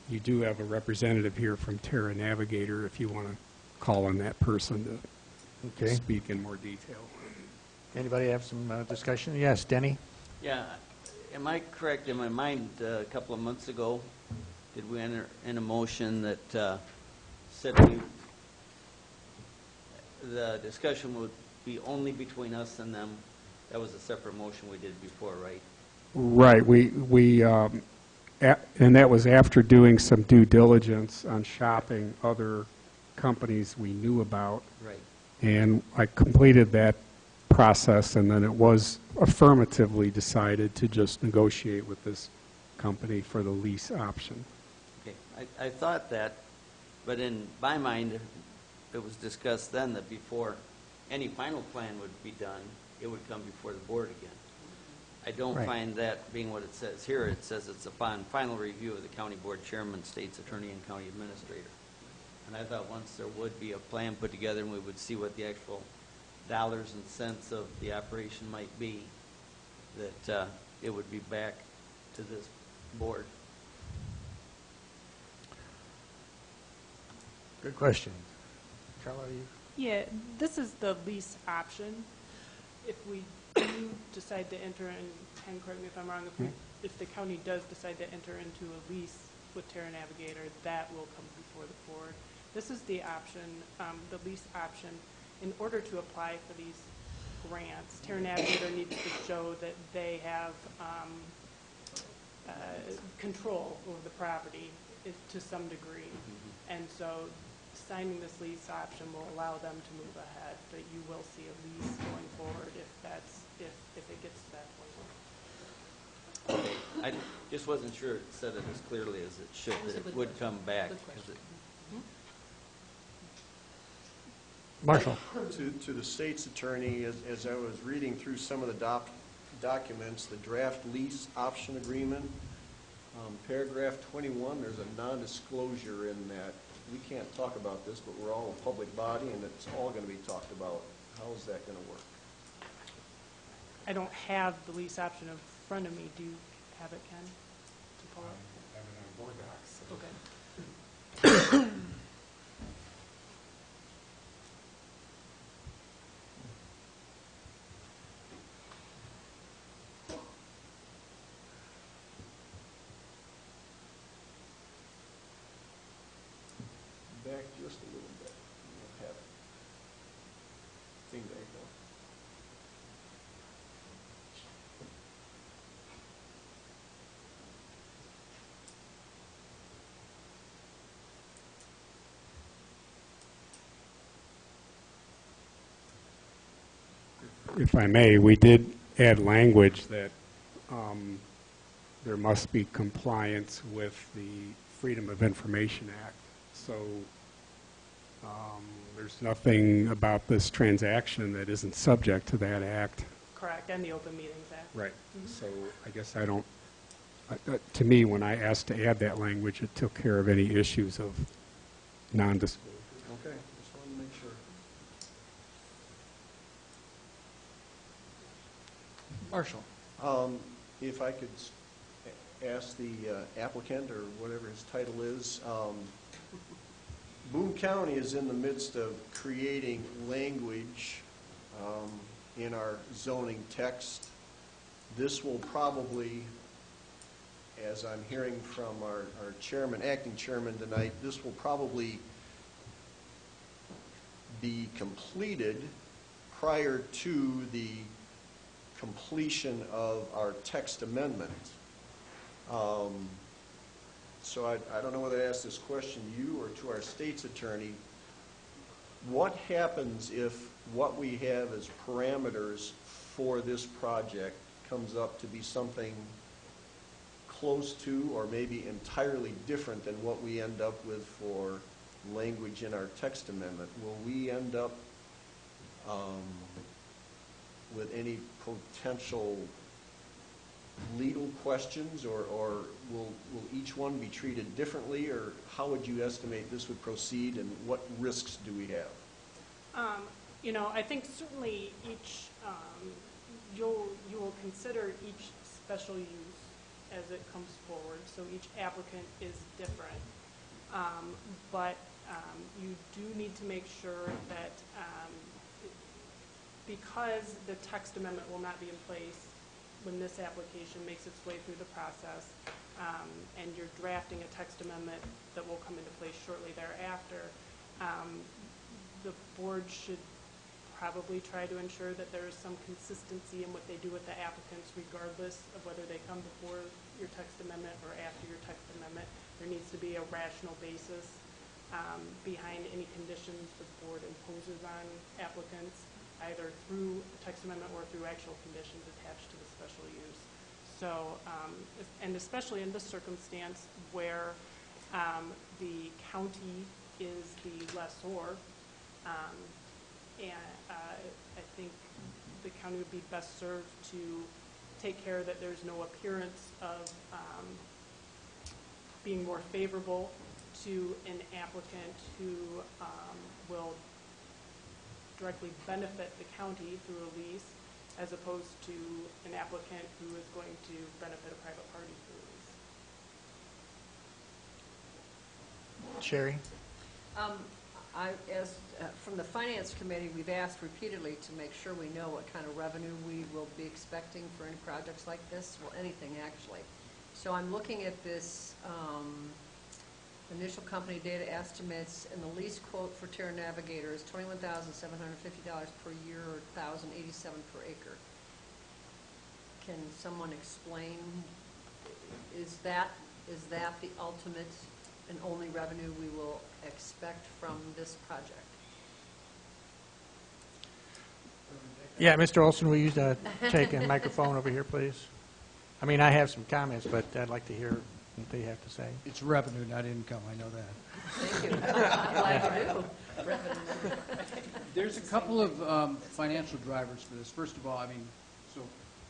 you do have a representative here from Terra Navigator if you want to call on that person to speak in more detail. Anybody have some discussion? Yes, Denny? Yeah, am I correct in my mind, a couple of months ago, did we enter in a motion that said the discussion would be only between us and them? That was a separate motion we did before, right? Right. And that was after doing some due diligence on shopping other companies we knew about. Right. And I completed that process, and then it was affirmatively decided to just negotiate with this company for the lease option. Okay, I thought that, but in my mind, it was discussed then that before any final plan would be done, it would come before the board again. I don't find that being what it says here. It says it's upon final review of the county board chairman, state's attorney, and county administrator. And I thought once there would be a plan put together and we would see what the actual dollars and cents of the operation might be, that it would be back to this board. Good question. Carla, you? Yeah, this is the lease option. If we do decide to enter in, Ken, correct me if I'm wrong, if the county does decide to enter into a lease with Terra Navigator, that will come before the board. This is the option, the lease option. In order to apply for these grants, Terra Navigator needs to show that they have control over the property to some degree. And so signing this lease option will allow them to move ahead, but you will see a lease going forward if it gets to that point. Okay. I just wasn't sure it said it as clearly as it should, that it would come back. Marshall. To the state's attorney, as I was reading through some of the documents, the draft lease option agreement, paragraph 21, there's a non-disclosure in that. We can't talk about this, but we're all a public body, and it's all going to be talked about. How is that going to work? I don't have the lease option in front of me. Do you have it, Ken, to pull up? I have it on board docs. Okay. Back just a little bit. We'll have it. Thing back now. If I may, we did add language that there must be compliance with the Freedom of Information Act. So there's nothing about this transaction that isn't subject to that act. Correct, and the Open Meetings Act. Right. So I guess I don't, to me, when I asked to add that language, it took care of any issues of non-disclosure. Okay, just wanted to make sure. Marshall. If I could ask the applicant, or whatever his title is, Boone County is in the midst of creating language in our zoning text. This will probably, as I'm hearing from our chairman, acting chairman tonight, this will probably be completed prior to the completion of our text amendment. So I don't know whether to ask this question to you or to our state's attorney. What happens if what we have as parameters for this project comes up to be something close to or maybe entirely different than what we end up with for language in our text amendment? Will we end up with any potential legal questions, or will each one be treated differently, or how would you estimate this would proceed, and what risks do we have? I think certainly each, you will consider each special use as it comes forward, so each applicant is different. But you do need to make sure that because the text amendment will not be in place when this application makes its way through the process, and you're drafting a text amendment that will come into place shortly thereafter, the board should probably try to ensure that there is some consistency in what they do with the applicants, regardless of whether they come before your text amendment or after your text amendment. There needs to be a rational basis behind any conditions the board imposes on applicants, either through a text amendment or through actual conditions attached to the special use. So, and especially in this circumstance where the county is the lessor, and I think the county would be best served to take care that there's no appearance of being more favorable to an applicant who will directly benefit the county through a lease, as opposed to an applicant who is going to benefit a private party through a lease. Sherry? From the Finance Committee, we've asked repeatedly to make sure we know what kind of revenue we will be expecting for any projects like this, well, anything actually. So I'm looking at this initial company data estimates, and the lease quote for Terra Navigator is $21,750 per year, or $1,087 per acre. Can someone explain, is that the ultimate and only revenue we will expect from this project? Yeah, Mr. Olson, will you take a microphone over here, please? I mean, I have some comments, but I'd like to hear what they have to say. It's revenue, not income, I know that. Thank you. I'm glad you do. Revenue. There's a couple of financial drivers for this. First of all, so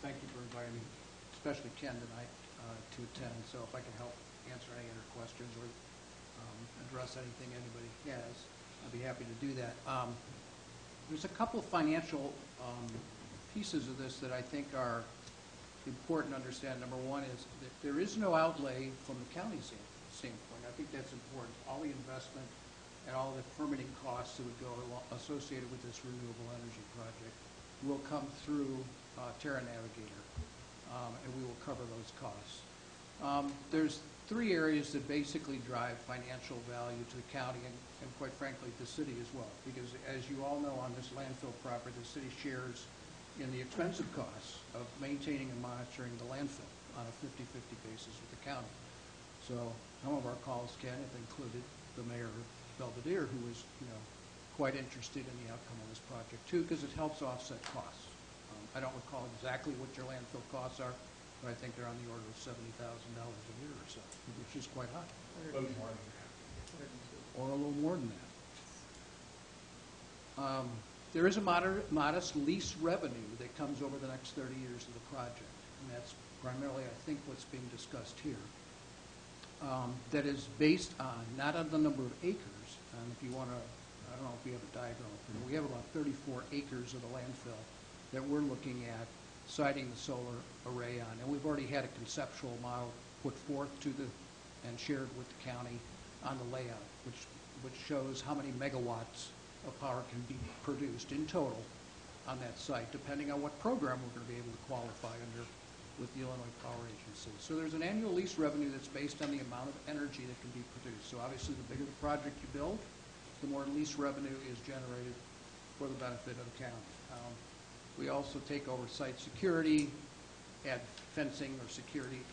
thank you for inviting me, especially Ken tonight, to attend. So if I can help answer any other questions or address anything anybody has, I'd be happy to do that. There's a couple of financial pieces of this that I think are important to understand. Number one is that there is no outlay from the county's standpoint. I think that's important. All the investment and all the permitting costs that would go associated with this renewable energy project will come through Terra Navigator, and we will cover those costs. There's three areas that basically drive financial value to the county and quite frankly, the city as well. Because as you all know, on this landfill property, the city shares in the expensive costs of maintaining and monitoring the landfill on a 50-50 basis with the county. So some of our calls, Ken, have included the mayor of Belvedere, who was, quite interested in the outcome of this project too, because it helps offset costs. I don't recall exactly what your landfill costs are, but I think they're on the order of $70,000 a year or so, which is quite high. A little more than that. Or a little more than that. There is a modest lease revenue that comes over the next 30 years of the project, and that's primarily, I think, what's being discussed here. That is based on, not on the number of acres, and if you want to, I don't know if we have a diagram, but we have about 34 acres of the landfill that we're looking at siting the solar array on, and we've already had a conceptual model put forth and shared with the county on the layout, which shows how many megawatts of power can be produced in total on that site, depending on what program we're going to be able to qualify under with the Illinois Power Agency. So there's an annual lease revenue that's based on the amount of energy that can be produced. So obviously, the bigger the project you build, the more lease revenue is generated for the benefit of the county. We also take over site security, add fencing or security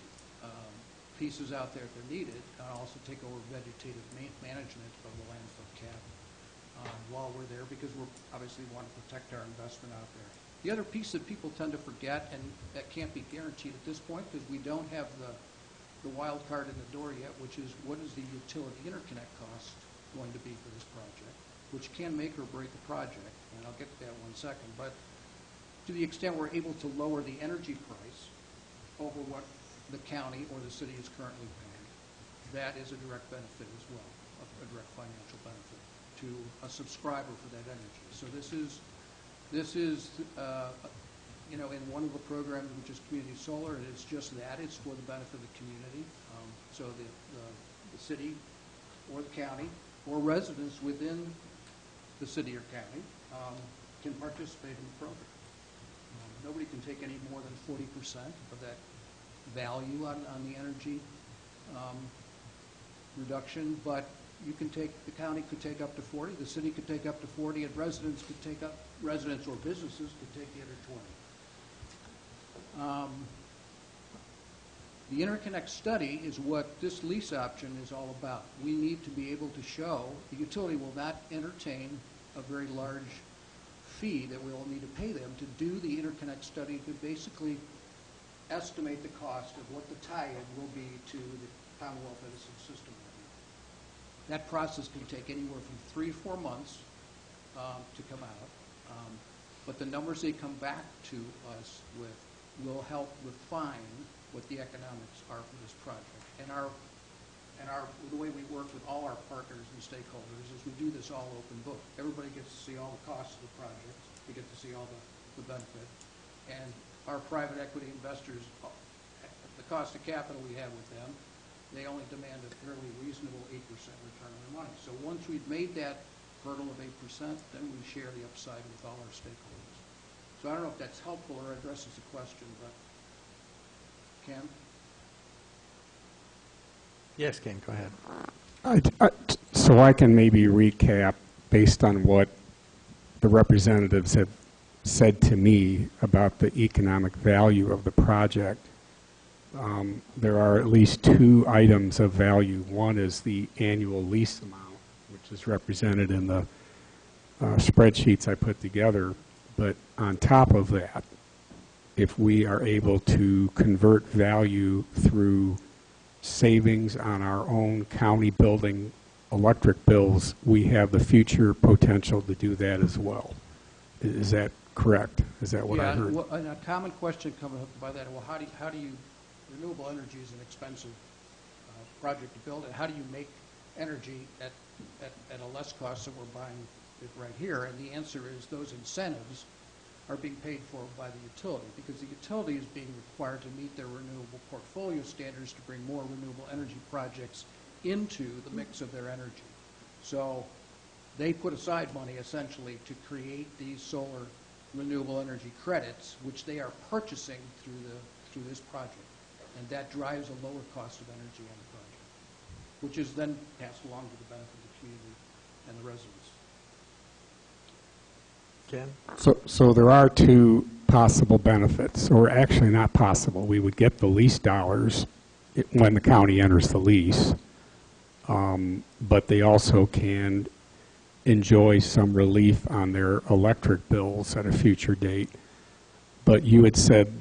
pieces out there if they're needed, and also take over vegetative management of the landfill cap while we're there, because we obviously want to protect our investment out there. The other piece that people tend to forget, and that can't be guaranteed at this point because we don't have the wild card in the door yet, which is what is the utility interconnect cost going to be for this project, which can make or break a project, and I'll get to that in 1 second. But to the extent we're able to lower the energy price over what the county or the city is currently paying. That is a direct benefit as well, a direct financial benefit to a subscriber for that energy. So this is you know, in one of the programs, which is community solar, it is just that. It's for the benefit of the community. So the city or the county or residents within the city or county can participate in the program. Nobody can take any more than 40% of that value on the energy reduction, but you can take, the county could take up to 40, the city could take up to 40, and residents could take up, residents or businesses could take the other 20. The interconnect study is what this lease option is all about. We need to be able to show the utility will not entertain a very large fee that we will need to pay them to do the interconnect study to basically estimate the cost of what the tie-in will be to the Commonwealth Edison system. That process can take anywhere from 3 to 4 months to come out, but the numbers they come back to us with will help refine what the economics are for this project. And the way we work with all our partners and stakeholders is we do this all open book. Everybody gets to see all the costs of the project. They get to see all the benefit. And our private equity investors, the cost of capital we have with them, they only demand a fairly reasonable 8% return on their money. So once we've made that hurdle of 8%, then we share the upside with all our stakeholders. So I don't know if that's helpful or addresses the question, but Ken? Yes, Ken, go ahead. So I can maybe recap based on what the representatives have said to me about the economic value of the project. There are at least 2 items of value. One is the annual lease amount, which is represented in the spreadsheets I put together. But on top of that, if we are able to convert value through savings on our own county building electric bills, we have the future potential to do that as well. Is that correct? Is that what I heard? Well, and a common question coming up by that, well, how do you renewable energy is an expensive project to build, and how do you make energy at a less cost than we're buying it right here? And the answer is those incentives are being paid for by the utility, because the utility is being required to meet their renewable portfolio standards to bring more renewable energy projects into the mix of their energy. So they put aside money essentially to create these solar renewable energy credits, which they are purchasing through this project. And that drives a lower cost of energy on the project, which is then passed along to the benefit of the community and the residents. Ken? So there are 2 possible benefits, or actually not possible. We would get the lease dollars when the county enters the lease, but they also can enjoy some relief on their electric bills at a future date. But you had said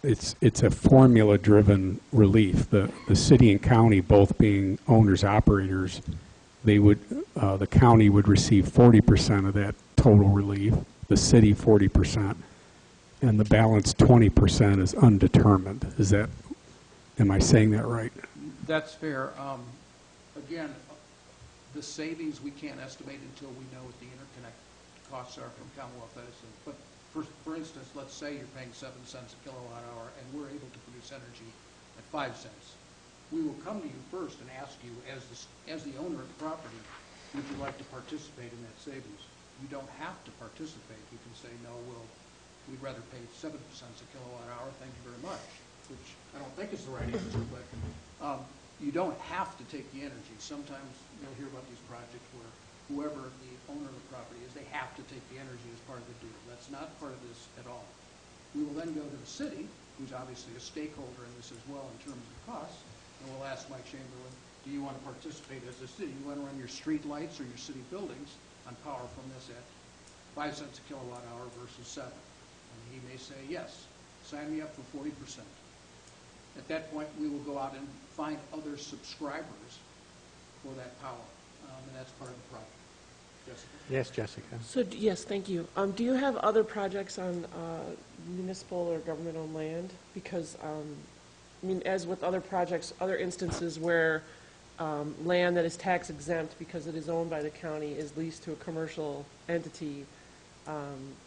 it's a formula-driven relief. The city and county both being owners-operators, they would the county would receive 40% of that total relief, the city 40%, and the balance 20% is undetermined. Is that, am I saying that right? That's fair. Again, the savings we can't estimate until we know what the interconnect costs are from Commonwealth Edison. But for instance, let's say you're paying 7 cents a kilowatt hour and we're able to produce energy at 5 cents. We will come to you first and ask you, as the owner of the property, would you like to participate in that savings? You don't have to participate. You can say, no, we'd rather pay 7 cents a kilowatt hour, thank you very much, which I don't think is the right answer, but you don't have to take the energy. Sometimes you'll hear about these projects where whoever the owner of the property is, they have to take the energy as part of the deal. That's not part of this at all. We will then go to the city, who's obviously a stakeholder in this as well in terms of costs, and we'll ask Mike Chamberlain, do you want to participate as a city? You want to run your street lights or your city buildings on power from this at 5 cents a kilowatt hour versus 7? And he may say, yes, sign me up for 40%. At that point, we will go out and find other subscribers for that power, and that's part of the project. Jessica? Yes, Jessica. So, yes, thank you. Do you have other projects on municipal or government-owned land? Because, I mean, as with other projects, other instances where land that is tax exempt because it is owned by the county is leased to a commercial entity,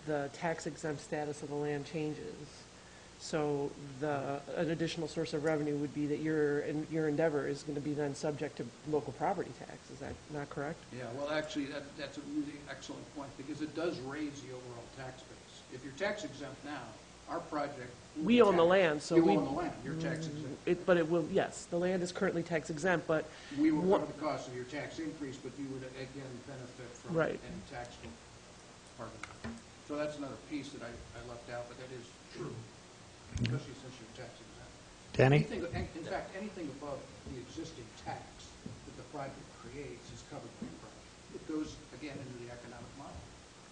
the tax exempt status of the land changes. So an additional source of revenue would be that your endeavor is going to be then subject to local property tax. Is that not correct? Yeah, well, actually, that's a really excellent point, because it does raise the overall tax base. If you're tax exempt now, our project... We own the land, so you own the land, you're tax exempt. But it will, yes, the land is currently tax exempt, but... We will cover the cost of your tax increase, but you would, again, benefit from Right. any taxable part of it. So that's another piece that I left out, but that is true, especially since you're tax exempt. Danny? In fact, anything above the existing tax that the project creates is covered by the project. It goes, again, into the economic model.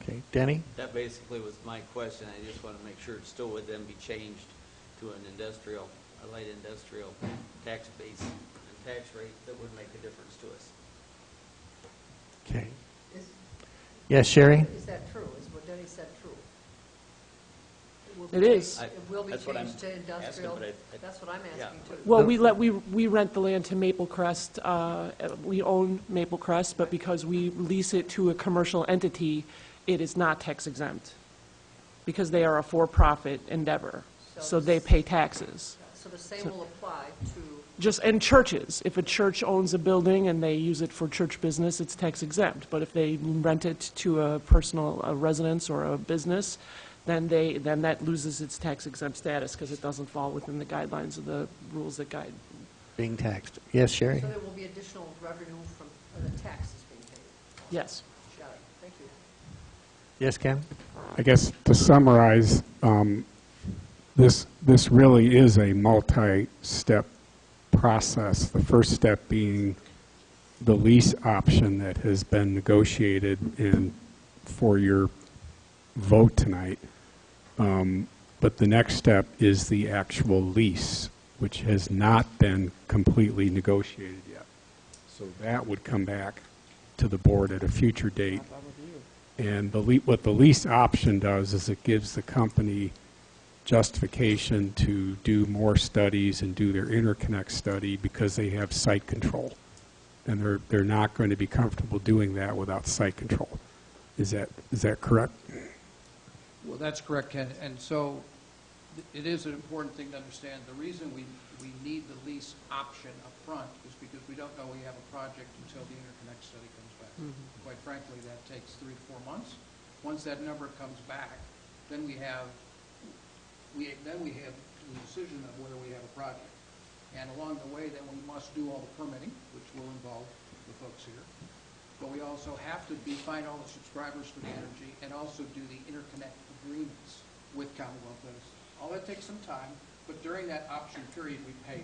Okay, Danny? That basically was my question. I just want to make sure it still would then be changed to an industrial, a light industrial tax base and tax rate that would make a difference to us. Okay. Yes, Sherry? Is that true? Is what Denny said true? It is. It will be That's what I'm changed to industrial? asking, but That's what I'm asking, too. Well, we rent the land to Maple Crest. We own Maple Crest, but because we lease it to a commercial entity, it is not tax exempt because they are a for-profit endeavor, so they pay taxes. So the same will apply to... And churches. If a church owns a building and they use it for church business, it's tax exempt. But if they rent it to a personal residence or a business, then that loses its tax exempt status because it doesn't fall within the guidelines of the rules that guide. Being taxed. Yes, Sherry? So there will be additional revenue from the taxes being paid? Yes. Got it. Thank you. Yes, Ken? I guess to summarize, this really is a multi-step process. The first step being the lease option that has been negotiated and for your vote tonight. But the next step is the actual lease, which has not been completely negotiated yet. So that would come back to the board at a future date. And what the lease option does is it gives the company justification to do more studies and do their interconnect study because they have site control. And they're not going to be comfortable doing that without site control. Is that correct? Well, that's correct, Ken. And so it is an important thing to understand. The reason we need the lease option up front is because we don't know we have a project until the interconnect study comes back. Quite frankly, that takes 3 to 4 months. Once that number comes back, then we have the decision of whether we have a project. And along the way, then we must do all the permitting, which will involve the folks here. But we also have to find all the subscribers for the energy and also do the interconnect agreements with Commonwealth Edison. All that takes some time, but during that option period, we pay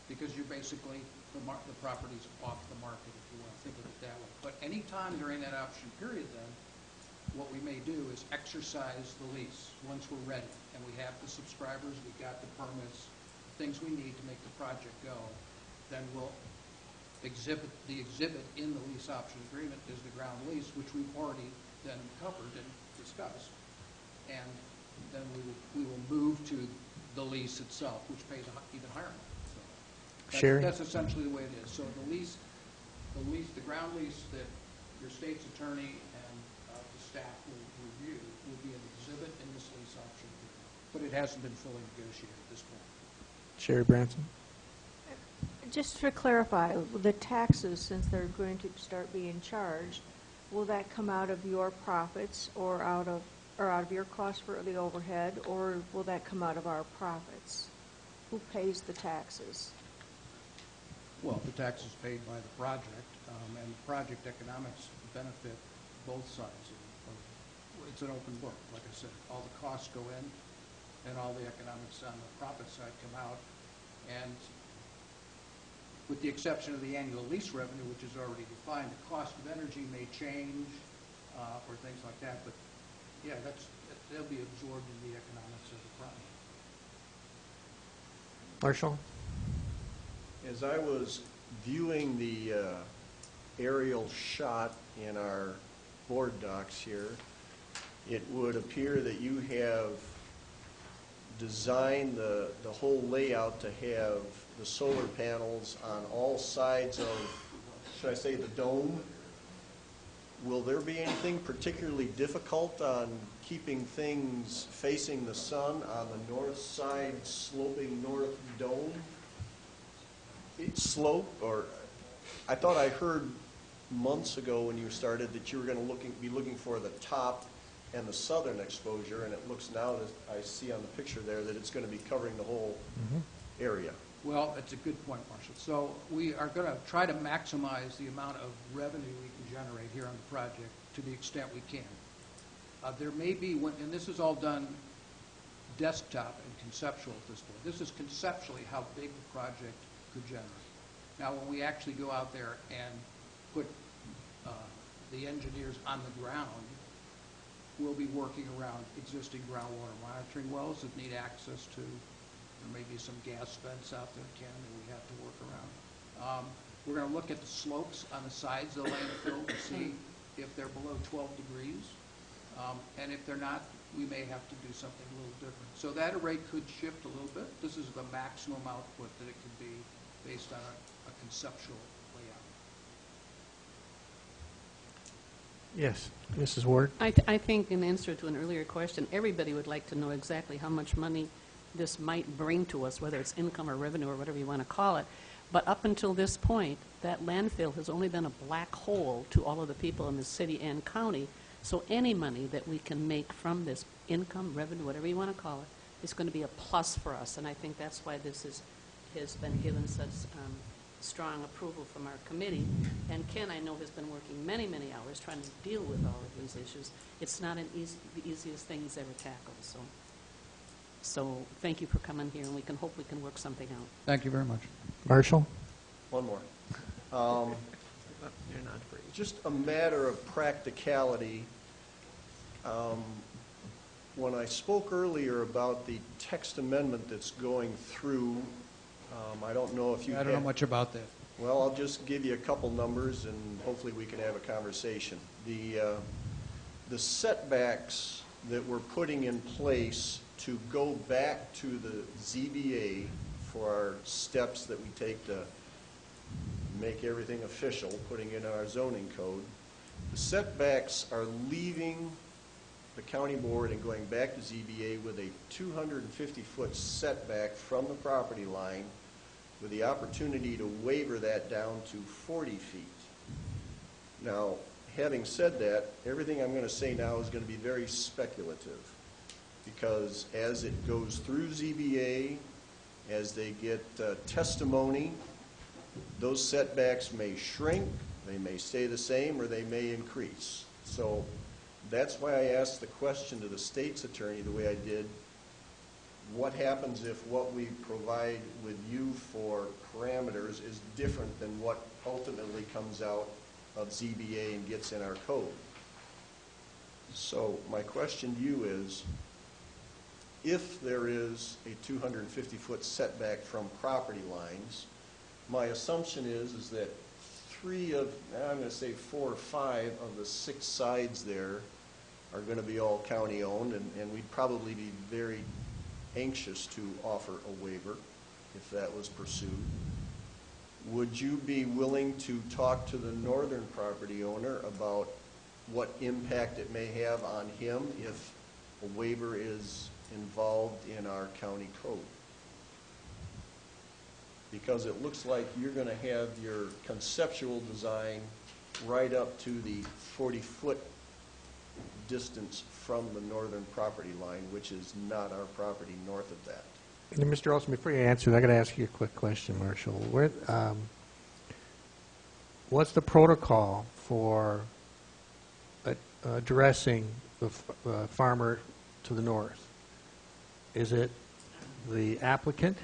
because you're basically, the property's off the market, if you want to think of it that way. But any time during that option period, then, what we may do is exercise the lease once we're ready and we have the subscribers, we got the permits, things we need to make the project go, then we'll exhibit in the lease option agreement is the ground lease, which we've already then covered and discussed. And then we will move to the lease itself, which pays even higher amount. So that's essentially the way it is. So the ground lease that your state's attorney and the staff will review will be an exhibit in this lease option agreement. But it hasn't been fully negotiated at this point. Sherry Branson? Just to clarify, the taxes, since they're going to start being charged, will that come out of your profits or out of your cost for the overhead, or will that come out of our profits? Who pays the taxes? Well, the tax is paid by the project, and the project economics benefit both sides. It's an open book, like I said. All the costs go in, and all the economics on the profit side come out. And with the exception of the annual lease revenue, which is already defined, the cost of energy may change or things like that. But yeah, they'll be absorbed in the economics of the project. Marshall? As I was viewing the aerial shot in our board docs here, it would appear that you have designed the whole layout to have the solar panels on all sides of, should I say, the dome. Will there be anything particularly difficult on keeping things facing the sun on the north side, sloping north dome slope? Or I thought I heard months ago when you started that you were going to be looking for the top and the southern exposure, and it looks now that I see on the picture there that it's going to be covering the whole area. Well, it's a good point, Marshall. So we are going to try to maximize the amount of revenue we can generate here on the project to the extent we can. There may be, and this is all done desktop and conceptual at this point. This is conceptually how big the project could generate. Now, when we actually go out there and put the engineers on the ground, we'll be working around existing groundwater monitoring wells that need access to. There may be some gas vents out there, Ken, that we have to work around. We're going to look at the slopes on the sides of the landfill to see if they're below 12 degrees. And if they're not, we may have to do something a little different. So that array could shift a little bit. This is the maximum output that it could be based on a conceptual layout. Yes, Mrs. Ward? I think in answer to an earlier question, everybody would like to know exactly how much money this might bring to us, whether it's income or revenue or whatever you want to call it. But up until this point, that landfill has only been a black hole to all of the people in the city and county. So any money that we can make from this income, revenue, whatever you want to call it, is going to be a plus for us. And I think that's why this has been given such strong approval from our committee. And Ken, I know, has been working many, many hours trying to deal with all of these issues. It's not the easiest thing he's ever tackled. So thank you for coming here, and we can hope we can work something out. Thank you very much. Marshall? One more. Just a matter of practicality. When I spoke earlier about the text amendment that's going through, I don't know if you I don't know much about that. Well, I'll just give you a couple numbers, and hopefully we can have a conversation. The setbacks that we're putting in place to go back to the ZBA for our steps that we take to make everything official, putting in our zoning code, the setbacks are leaving the county board and going back to ZBA with a 250-foot setback from the property line, with the opportunity to waiver that down to 40 feet. Now, having said that, everything I'm going to say now is going to be very speculative, because as it goes through ZBA, as they get testimony, those setbacks may shrink, they may stay the same, or they may increase. So that's why I asked the question to the state's attorney the way I did. What happens if what we provide with you for parameters is different than what ultimately comes out of ZBA and gets in our code? So my question to you is, if there is a 250-foot setback from property lines, my assumption is that I'm going to say 4 or 5 of the 6 sides there are going to be all county-owned, and we'd probably be very anxious to offer a waiver if that was pursued. Would you be willing to talk to the northern property owner about what impact it may have on him if a waiver is involved in our county code? Because it looks like you're going to have your conceptual design right up to the 40-foot distance from the northern property line, which is not our property north of that. And Mr. Olson, before you answer, I got to ask you a quick question, Marshall. What's the protocol for addressing the farmer to the north? Is it the applicant,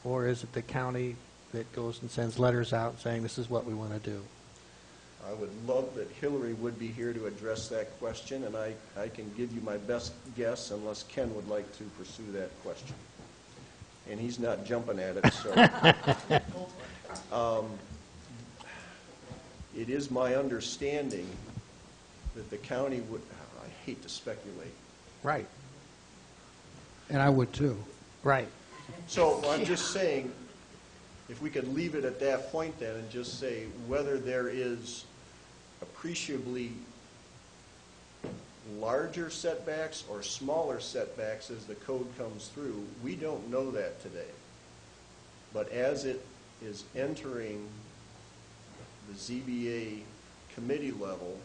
or is it the county that goes and sends letters out saying this is what we want to do? I would love that Hillary would be here to address that question, and I can give you my best guess unless Ken would like to pursue that question. And he's not jumping at it, so. it is my understanding that the county would, I hate to speculate. Right, And I would too. right. So I'm just saying, if we could leave it at that point then and just say whether there is appreciably larger setbacks or smaller setbacks as the code comes through, we don't know that today. But as it is entering the ZBA committee level,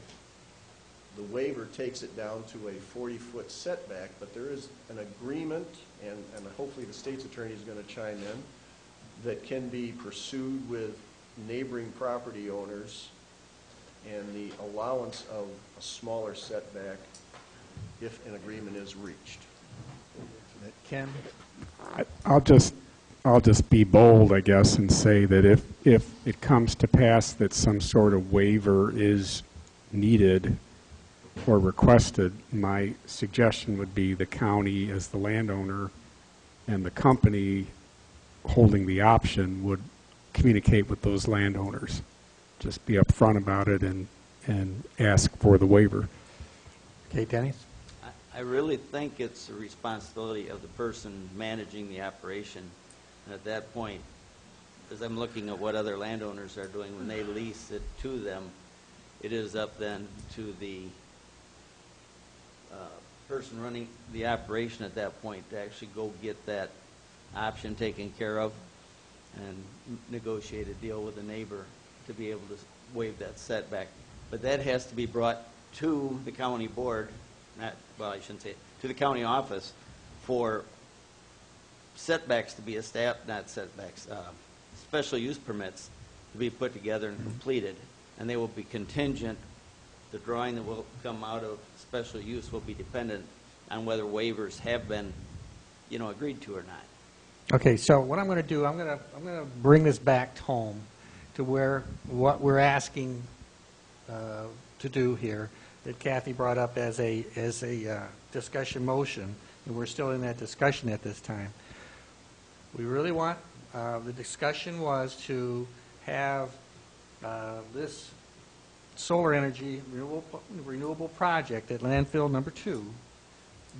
the waiver takes it down to a 40-foot setback, but there is an agreement, and hopefully the state's attorney is going to chime in, that can be pursued with neighboring property owners and the allowance of a smaller setback if an agreement is reached. Ken? I'll just be bold, I guess, and say that if it comes to pass that some sort of waiver is needed or requested, my suggestion would be the county as the landowner and the company holding the option would communicate with those landowners. Just be upfront about it and ask for the waiver. Okay, Dennis? I really think it's the responsibility of the person managing the operation. And at that point, as I'm looking at what other landowners are doing when they lease it to them, it is up then to the person running the operation at that point to actually go get that option taken care of and negotiate a deal with the neighbor to be able to waive that setback. But that has to be brought to the county board, well, I shouldn't say it, to the county office for setbacks to be established, not setbacks, special use permits to be put together and completed, and they will be contingent. The drawing that will come out of special use will be dependent on whether waivers have been, agreed to or not. Okay, so what I'm going to do, I'm going to bring this back home to where what we're asking to do here that Kathy brought up as a discussion motion, and we're still in that discussion at this time. We really want, the discussion was to have this solar energy renewable project at landfill number 2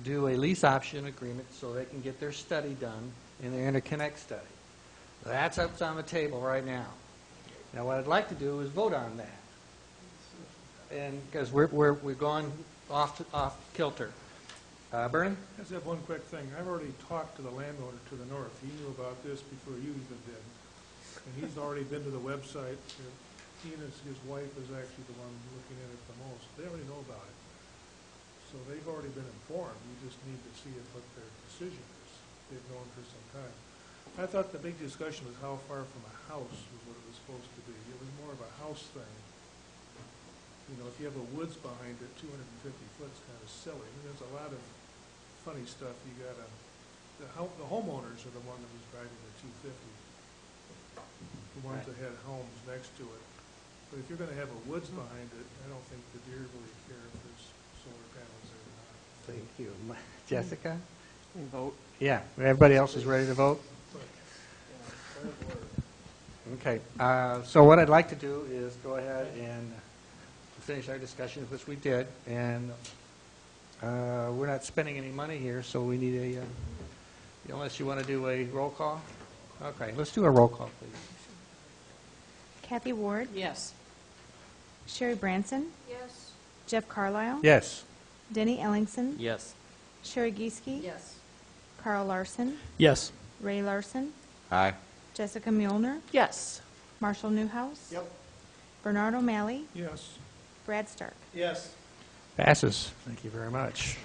do a lease option agreement so they can get their study done in their interconnect study. That's what's on the table right now. Now, what I'd like to do is vote on that, and because we're going off kilter. Bernie? I just have one quick thing. I've already talked to the landowner to the north. He knew about this before you even did. And he's already been to the website. He and his wife is actually the one looking at it the most. They already know about it. So they've already been informed. We just need to see what their decision is. They've known for some time. I thought the big discussion was how far from a house was what it was supposed to be. It was more of a house thing. If you have a woods behind it, 250 foot is kind of silly. There's a lot of funny stuff you gotta, the homeowners are the one that was driving the 250. The ones that had homes next to it. But if you're gonna have a woods behind it, I don't think the deer really care if there's solar panels there or not. Thank you. Jessica? Vote. Yeah, everybody else is ready to vote? Okay, so what I'd like to do is go ahead and finish our discussion, which we did, and we're not spending any money here, so we need unless you want to do a roll call? Okay, let's do a roll call, please. Kathy Ward, Yes. Sherry Branson, Yes. Jeff Carlisle, Yes. Denny Ellingson, Yes. Sherry Gieske, Yes. Carl Larson, Yes. Ray Larson, Aye. Jessica Muehlner, Yes. Marshall Newhouse, Yep. Bernard O'Malley, Yes. Brad Stark. Yes. Passes. Thank you very much.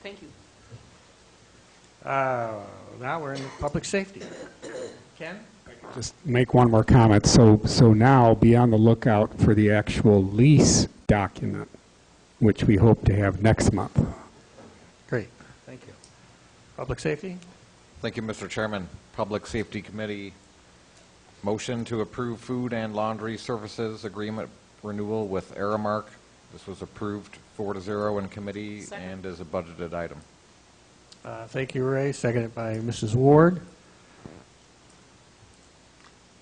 Thank you. Now we're in public safety. Ken? Just make one more comment. So now be on the lookout for the actual lease document, which we hope to have next month. Great, thank you. Public safety? Thank you, Mr. Chairman. Public Safety Committee motion to approve food and laundry services agreement renewal with Aramark. This was approved 4-0 in committee Second. and is a budgeted item. Thank you, Ray. Seconded by Mrs. Ward.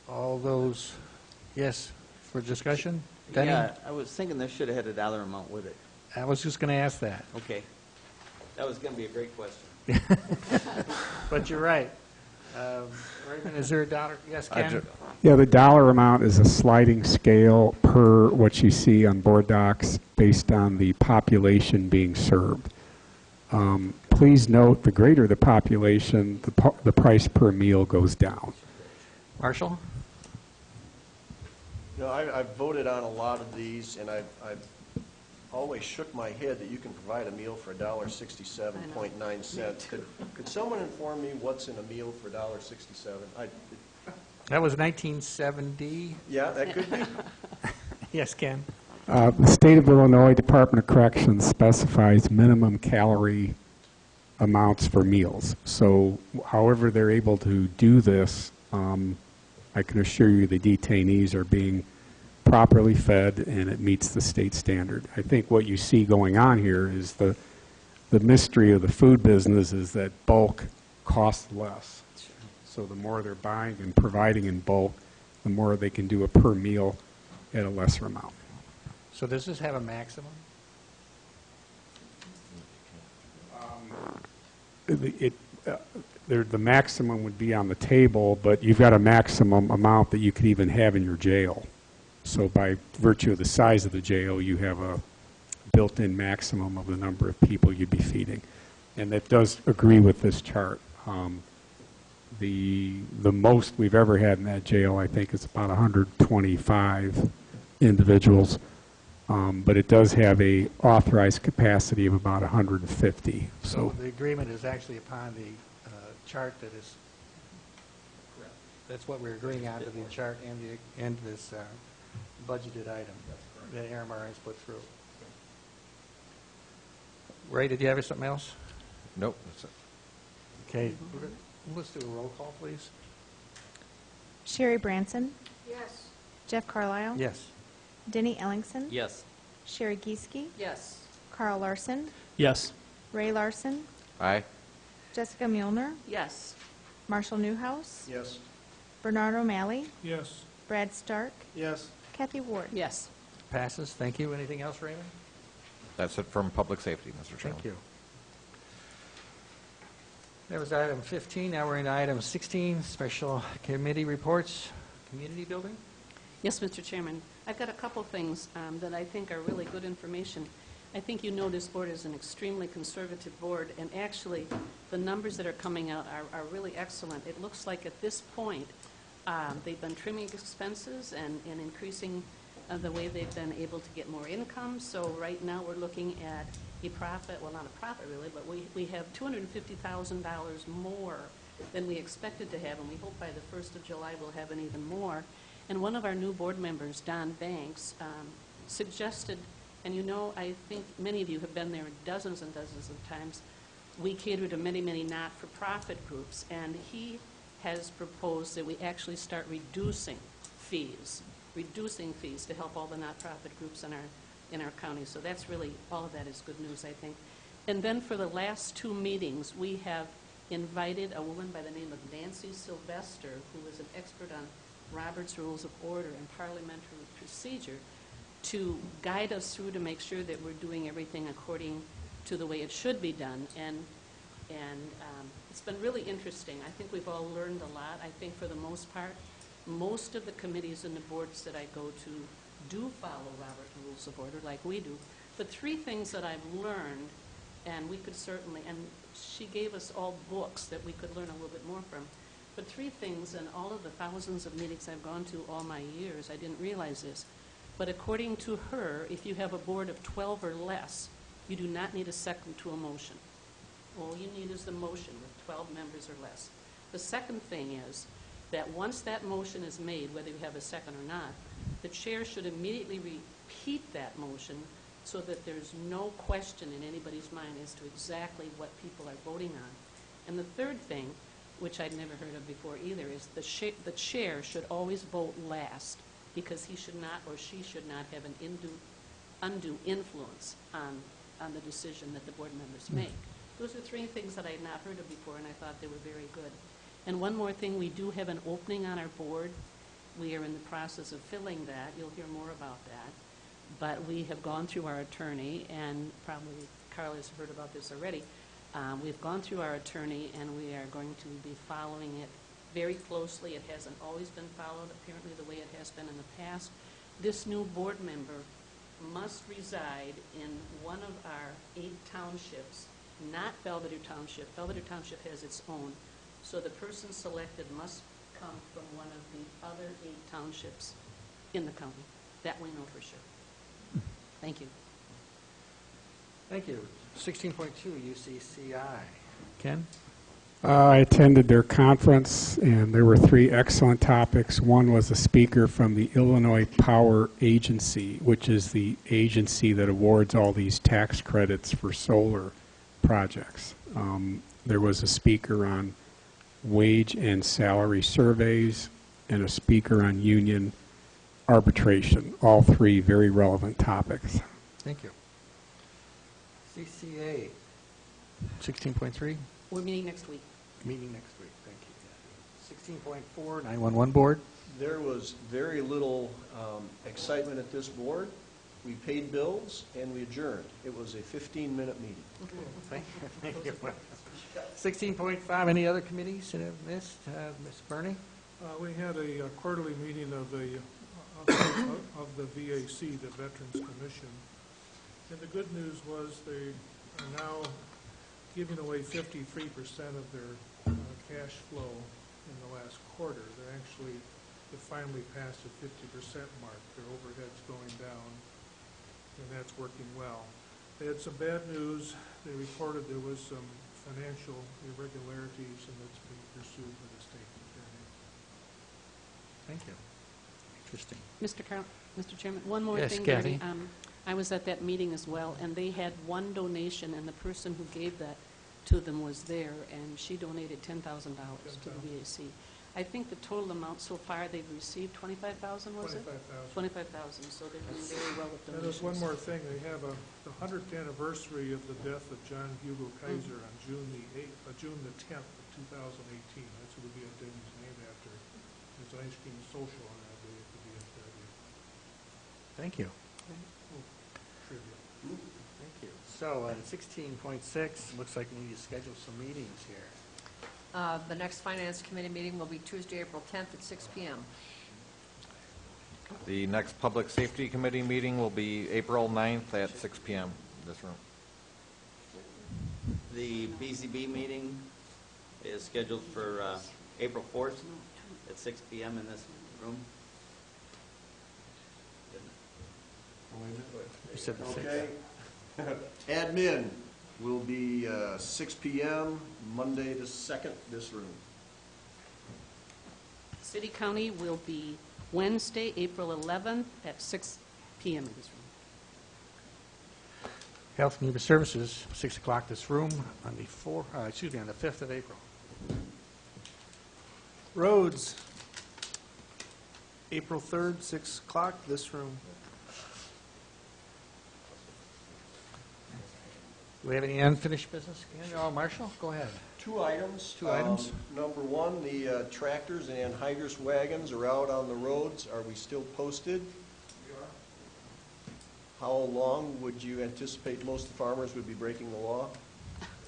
All those, yes, for discussion? Denny? Yeah, I was thinking this should have had a dollar amount with it. I was just going to ask that. Okay. That was going to be a great question. But you're right. Raymond, is there a dollar? Yes, Ken? Yeah, the dollar amount is a sliding scale per what you see on board docs based on the population being served. Please note, the greater the population, the price per meal goes down. Marshall? You know, I've voted on a lot of these, and I've always shook my head that you can provide a meal for $1.67.9. Could someone inform me what's in a meal for $1.67? That was 1970. Yeah, that could be. Yes, Ken? The State of Illinois Department of Corrections specifies minimum calorie amounts for meals. So however they're able to do this, I can assure you the detainees are being properly fed and it meets the state standard. I think what you see going on here is the mystery of the food business is that bulk costs less. So the more they're buying and providing in bulk, the more they can do a per meal at a lesser amount. So does this have a maximum? The maximum would be on the table, but you've got a maximum amount that you could even have in your jail. So by virtue of the size of the jail, you have a built-in maximum of the number of people you'd be feeding. And that does agree with this chart. The most we've ever had in that jail, I think, is about 125 individuals. But it does have a authorized capacity of about 150. So the agreement is actually upon the chart that is, that's what we're agreeing on to the chart and this budgeted item that Aramar has put through. Ray, did you have something else? Nope, that's it. Okay, let's do a roll call, please. Sherry Branson, Yes. Jeff Carlisle. Yes. Denny Ellingson. Yes. Sherry Gieske. Yes. Carl Larson. Yes. Ray Larson. Aye. Jessica Muehlner. Yes. Marshall Newhouse. Yes. Bernard O'Malley. Yes. Brad Stark. Yes. Kathy Ward. Yes. Passes. Thank you. Anything else, Raymond? That's it from Public Safety, Mr. Chairman. Thank you. That was item 15. Now we're in item 16, special committee reports. Community building? Yes, Mr. Chairman. I've got a couple things that I think are really good information. I think you know this board is an extremely conservative board, and actually the numbers that are coming out are really excellent. It looks like at this point they've been trimming expenses and increasing the way they've been able to get more income. So right now we're looking at a profit, well, not a profit really, but we have $250,000 more than we expected to have, and we hope by the 1st of July we'll have an even more. And one of our new board members, Don Banks, suggested, and you know, I think many of you have been there dozens and dozens of times, we cater to many, many not-for-profit groups, and he has proposed that we actually start reducing fees to help all the not-profit groups in our county. So that's really, all of that is good news, I think. And then for the last two meetings, we have invited a woman by the name of Nancy Sylvester, who is an expert on Robert's Rules of Order and parliamentary procedure, to guide us through to make sure that we're doing everything according to the way it should be done. And it's been really interesting. I think we've all learned a lot. I think for the most part, most of the committees and the boards that I go to do follow Robert's Rules of Order like we do. But three things that I've learned, and we could certainly, and she gave us all books that we could learn a little bit more from, but three things, and all of the thousands of meetings I've gone to all my years, I didn't realize this, but according to her, if you have a board of 12 or less, you do not need a second to a motion. All you need is the motion with 12 members or less. The second thing is that once that motion is made, whether you have a second or not, the chair should immediately repeat that motion so that there's no question in anybody's mind as to exactly what people are voting on. And the third thing, which I'd never heard of before either, is the chair should always vote last, because he should not or she should not have an undue influence on the decision that the board members make. Those are three things that I had not heard of before, and I thought they were very good. And one more thing, we do have an opening on our board, We are in the process of filling that. You'll hear more about that. But we have gone through our attorney, and probably Carl has heard about this already. We've gone through our attorney, and we are going to be following it very closely. It hasn't always been followed, apparently, the way it has been in the past. This new board member must reside in one of our 8 townships, not Belvedere Township. Belvedere Township has its own. So the person selected must come from one of the other 8 townships in the county. That we know for sure. Thank you. Thank you. 16.2, UCCI. Ken? I attended their conference, and there were 3 excellent topics. One was a speaker from the Illinois Power Agency, which is the agency that awards all these tax credits for solar projects. There was a speaker on wage and salary surveys, and a speaker on union arbitration. All 3 very relevant topics. Thank you. CCA, 16.3. We're meeting next week. Meeting next week, thank you. 16.4, 911 Board. There was very little excitement at this board. We paid bills and we adjourned. It was a 15-minute meeting. Thank you. 16.5, any other committees that I've missed? Ms. Burney? We had a quarterly meeting of the VAC, the Veterans Commission. And the good news was they are now giving away 53% of their cash flow in the last quarter. They finally passed the 50% mark. Their overhead's going down, and that's working well. They had some bad news. They reported there was some financial irregularities, and that's being pursued by the state attorney. Thank you. Interesting. Mr. Chairman, one more Yes, thing. Kathy. I was at that meeting as well, and they had one donation, and the person who gave that to them was there, and she donated $10,000 to the VAC. I think the total amount so far they've received $25,000, was it? $25,000, so they're doing very well with And donations. there's one more thing. They have the 100th anniversary of the death of John Hugo Kaiser on June the 10th of 2018. That's who the VFW is named after. There's an ice cream social on that day at the VFW. Thank you. Trivia. Thank you. So, 16.6, looks like we need to schedule some meetings here. The next Finance Committee meeting will be Tuesday, April 10th at 6 p.m. The next Public Safety Committee meeting will be April 9th at 6 p.m. in this room. The BZB meeting is scheduled for April 4th at 6 p.m. in this room. You said the 6th. Okay. Admin will be 6 p.m., Monday the 2nd, this room. City County will be Wednesday, April 11th at 6 p.m. in this room. Health and Human Services, 6 o'clock this room on the 5th of April. Roads, April 3rd, 6 o'clock, this room. Do we have any unfinished business? Marshall, go ahead. 2 items. 2 items. Number 1, the tractors and anhydrous wagons are out on the roads. Are we still posted? We are. How long would you anticipate most farmers would be breaking the law?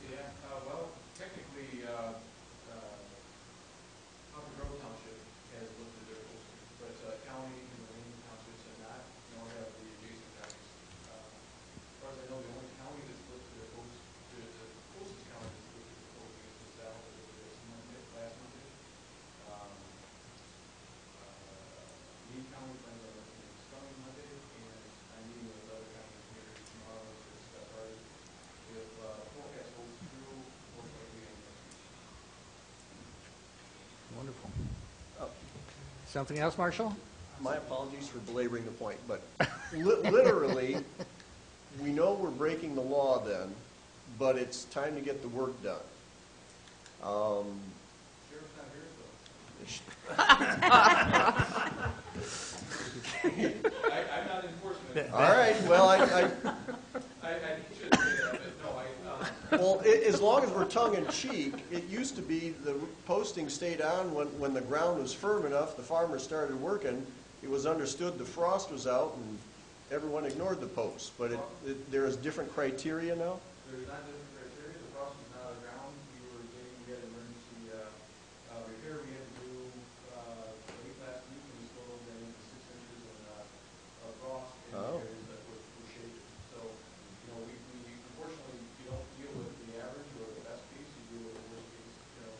Yeah, well, technically, Upper Grove Township has looked at their posting, but county and the Wayne townships have not, nor have the adjacent counties. As far as I know, the only county that's looked at their post, the closest county that's looked at their posting is LaSalle, that looked at it last Monday. Meade County plans on looking at this coming Monday, and I'm meeting with other county engineers tomorrow to discuss ours. If forecast holds true, most likely in next week. Wonderful. Something else, Marshall? My apologies for belaboring the point, but literally, we know we're breaking the law then, but it's time to get the work done. Sheriff's not here, I'm not enforcement. All right, well, I I shouldn't say that, but no, Well, as long as we're tongue-in-cheek, it used to be the posting stayed on when the ground was firm enough, the farmers started working, it was understood the frost was out and everyone ignored the posts. But there is different criteria now? There's not different criteria. The frost was not on the ground. We had emergency repair we had to do late last week, and we still got into 6 inches of frost in areas that were shaded. So, you know, we unfortunately, you don't deal with the average or the best case, you deal with the worst case. You know,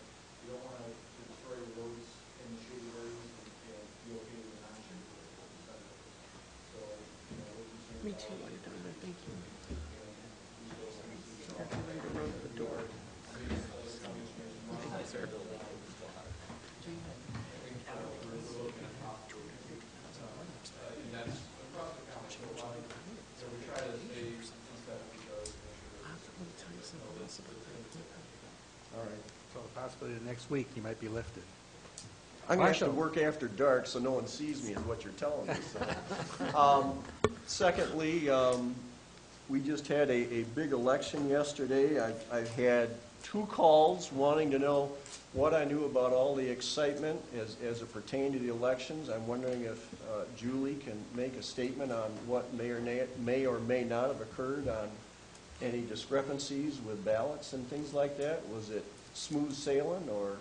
you don't want to destroy the roads in the shaded areas and be okay with the non-shaded areas. So, you know, we're concerned Me about too, I don't know, thank you. All right, so possibly the next week you might be lifted. I'm going to have to Marshall. work after dark so no one sees me is what you're telling me. So. Secondly, we just had a big election yesterday. I've had 2 calls wanting to know what I knew about all the excitement as it pertained to the elections. I'm wondering if Julie can make a statement on what may or may not have occurred on any discrepancies with ballots and things like that. Was it smooth sailing or?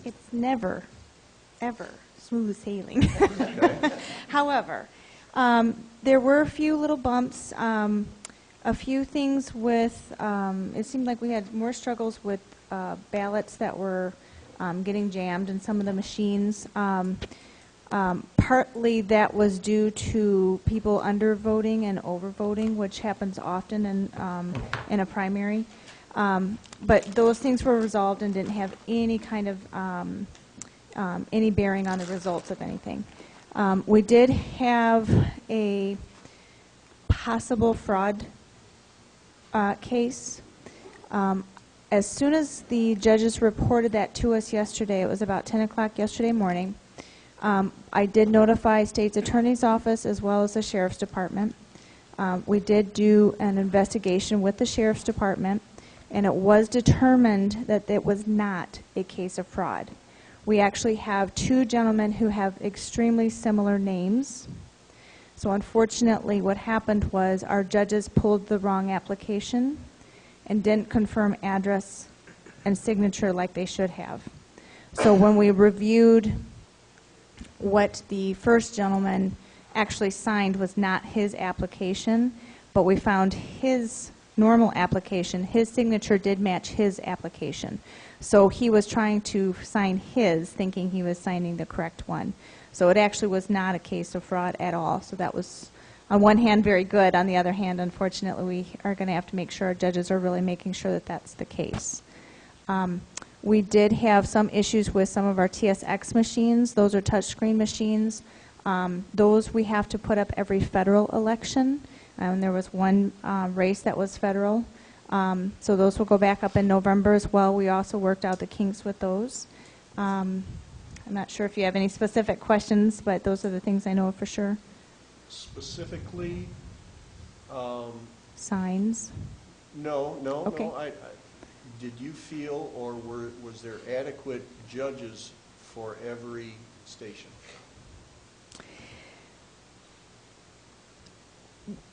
It's never, ever smooth sailing. However, there were a few little bumps, a few things with, it seemed like we had more struggles with ballots that were getting jammed in some of the machines. Partly that was due to people undervoting and overvoting, which happens often in a primary. But those things were resolved and didn't have any kind of any bearing on the results of anything. We did have a possible fraud case. As soon as the judges reported that to us yesterday, it was about 10 o'clock yesterday morning, I did notify State's Attorney's Office as well as the Sheriff's Department. We did do an investigation with the Sheriff's Department, and it was determined that it was not a case of fraud. We actually have 2 gentlemen who have extremely similar names. So unfortunately, what happened was our judges pulled the wrong application and didn't confirm address and signature like they should have. So when we reviewed what the first gentleman actually signed was not his application, but we found his normal application, his signature did match his application. So he was trying to sign his, thinking he was signing the correct one. So it actually was not a case of fraud at all. So that was, on one hand, very good. On the other hand, unfortunately, we are going to have to make sure our judges are really making sure that that's the case. We did have some issues with some of our TSX machines. Those are touchscreen machines. Those we have to put up every federal election. There was one race that was federal. So those will go back up in November as well. We also worked out the kinks with those. I'm not sure if you have any specific questions, but those are the things I know for sure. Specifically? Signs? No. Okay. Did you feel or was there adequate judges for every station?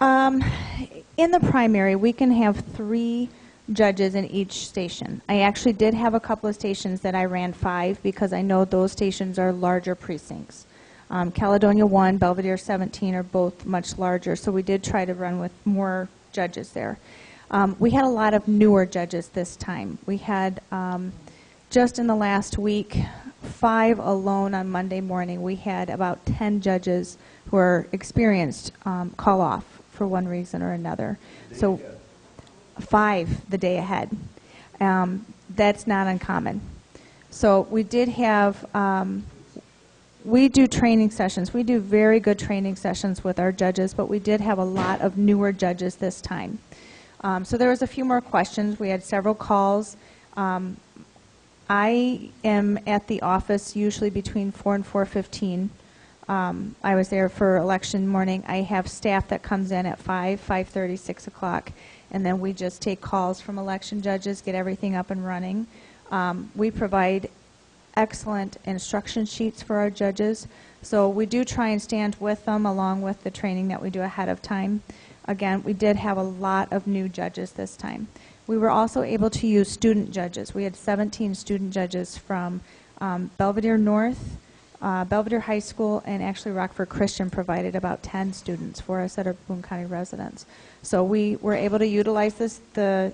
In the primary, we can have 3 judges in each station. I actually did have a couple of stations that I ran 5 because I know those stations are larger precincts. Caledonia 1, Belvedere 17 are both much larger, so we did try to run with more judges there. We had a lot of newer judges this time. We had, just in the last week, 5 alone on Monday morning. We had about 10 judges who are experienced call off for one reason or another. So 5 the day ahead. That's not uncommon. So we did have, we do training sessions. We do very good training sessions with our judges, but we did have a lot of newer judges this time. So there was a few more questions. We had several calls. I am at the office usually between 4 and 4:15. I was there for election morning. I have staff that comes in at 5, 5:30, 6 o'clock, and then we just take calls from election judges, get everything up and running. We provide excellent instruction sheets for our judges, so we do try and stand with them along with the training that we do ahead of time. Again, we did have a lot of new judges this time. We were also able to use student judges. We had 17 student judges from Belvedere North, Belvedere High School, and actually Rockford Christian provided about 10 students for us that are Boone County residents. So we were able to utilize the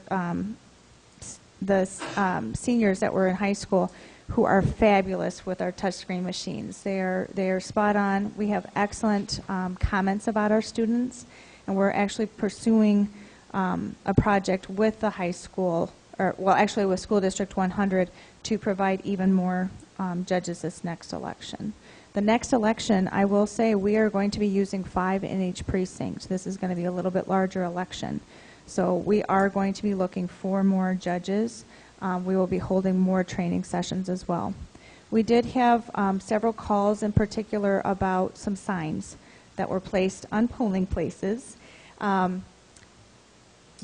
seniors that were in high school, who are fabulous with our touchscreen machines. They are spot on. We have excellent comments about our students, and we're actually pursuing a project with the high school, or well, actually with School District 100, to provide even more judges this next election. The next election, I will say, we are going to be using 5 in each precinct. This is going to be a little bit larger election. So we are going to be looking for more judges. We will be holding more training sessions as well. We did have several calls in particular about some signs that were placed on polling places. The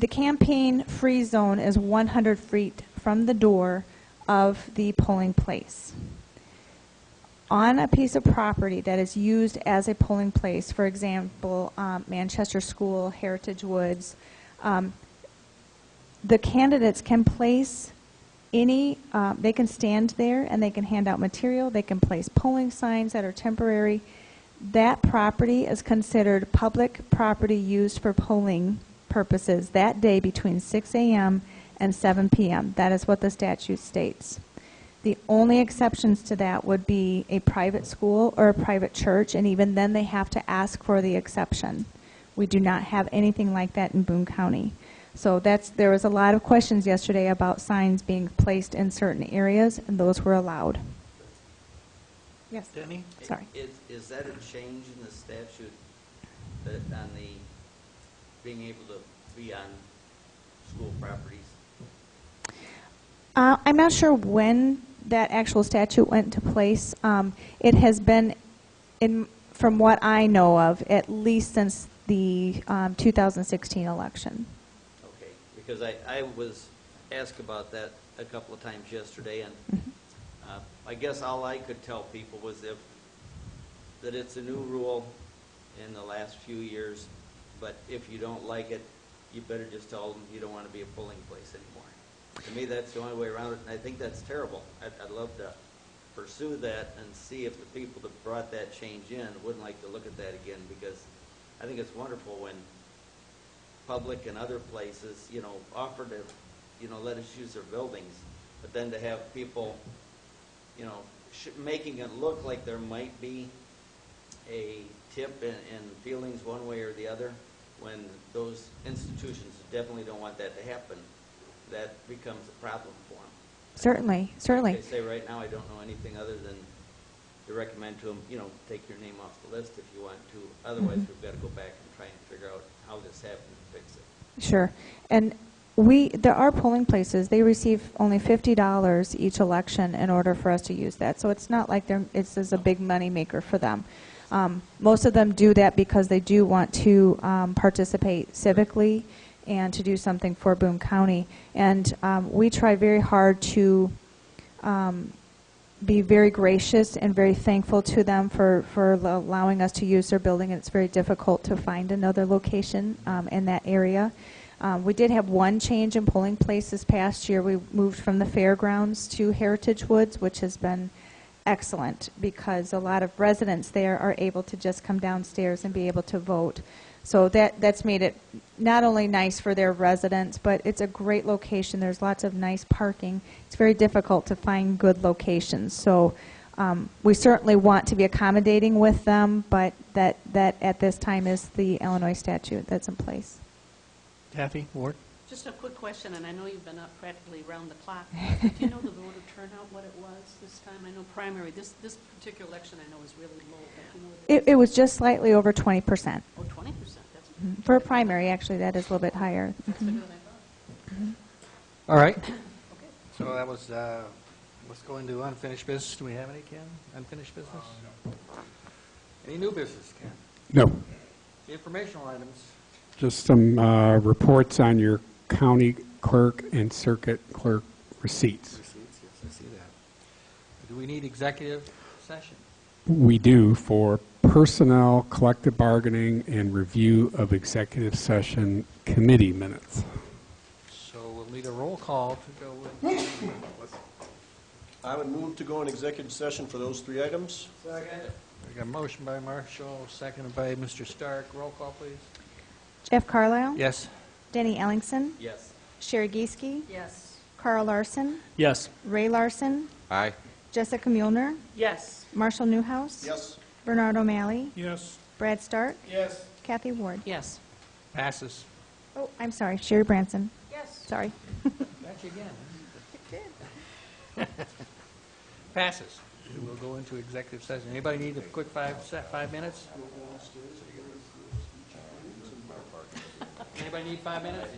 campaign-free zone is 100 feet from the door of the polling place. On a piece of property that is used as a polling place, for example, Manchester School, Heritage Woods, the candidates can place they can stand there and they can hand out material, they can place polling signs that are temporary. That property is considered public property used for polling purposes that day between 6 a.m. and 7 p.m. That is what the statute states. The only exceptions to that would be a private school or a private church, and even then they have to ask for the exception. We do not have anything like that in Boone County. So there was a lot of questions yesterday about signs being placed in certain areas, and those were allowed. Yes. Denny? Sorry. Is that a change in the statute that on the being able to be on school properties? I'm not sure when that actual statute went into place. It has been, from what I know of, at least since the 2016 election. Okay, because I was asked about that a couple of times yesterday, and I guess all I could tell people was that it's a new rule in the last few years, but if you don't like it, you better just tell them you don't want to be a polling place anymore. To me, that's the only way around it, and I think that's terrible. I'd love to pursue that and see if the people that brought that change in wouldn't like to look at that again, because I think it's wonderful when public and other places, offer to, let us use their buildings, but then to have people, making it look like there might be a tip in feelings one way or the other, when those institutions definitely don't want that to happen, that becomes a problem for them. Certainly, certainly. They say right now, I don't know anything other than to recommend to them, take your name off the list if you want to. Otherwise, we've got to go back and try and figure out how this happened and fix it. Sure. And there are polling places, they receive only $50 each election in order for us to use that. So it's not like it's a big money maker for them. Most of them do that because they do want to participate civically and to do something for Boone County. And we try very hard to be very gracious and very thankful to them for allowing us to use their building. And it's very difficult to find another location in that area. We did have one change in polling place this past year. We moved from the fairgrounds to Heritage Woods, which has been excellent because a lot of residents there are able to just come downstairs and be able to vote. So that's made it not only nice for their residents, but it's a great location. There's lots of nice parking. It's very difficult to find good locations. So we certainly want to be accommodating with them, but that at this time is the Illinois statute that's in place. Kathy, Ward? Just a quick question, and I know you've been up practically around the clock. Do you know the voter turnout, what it was this time? I know primary, this particular election I know is really low. But It was just slightly over 20%. Oh, 20%, that's For a primary, actually, that is a little bit higher. bigger than I thought. All right. So that was, let's go into unfinished business. Do we have any, Ken? Unfinished business? No. Any new business, Ken? No. Informational items. Just some reports on your county clerk and circuit clerk receipts. Receipts, yes, I see that. Do we need executive session? We do for personnel, collective bargaining, and review of executive session committee minutes. So we'll need a roll call to go with. I would move to go in executive session for those three items. Second. We got a motion by Marshall, seconded by Mr. Stark. Roll call, please. Jeff Carlisle? Yes. Denny Ellingson? Yes. Sherry Gieske? Yes. Carl Larson? Yes. Ray Larson? Aye. Jessica Muehlner? Yes. Marshall Newhouse? Yes. Bernard O'Malley? Yes. Brad Stark? Yes. Kathy Ward? Yes. Passes. Oh, I'm sorry, Sherry Branson. Yes. Sorry. Got you again. Passes. We'll go into executive session. Anybody need a quick 5 minutes? Anybody need 5 minutes?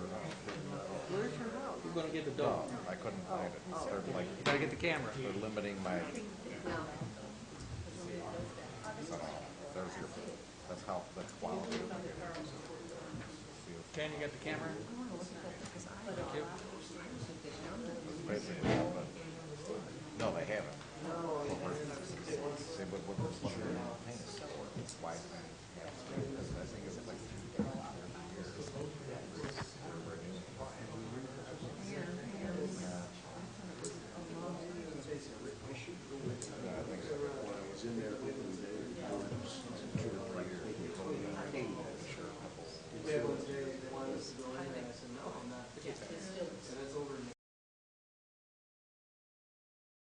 Where's your house? We're going to get the dog. I couldn't find it. They're like, You got to get the camera. they're limiting my. There's your, that's how, that's quality. Ken, you got the camera? Thank you. No, they haven't. See, what we're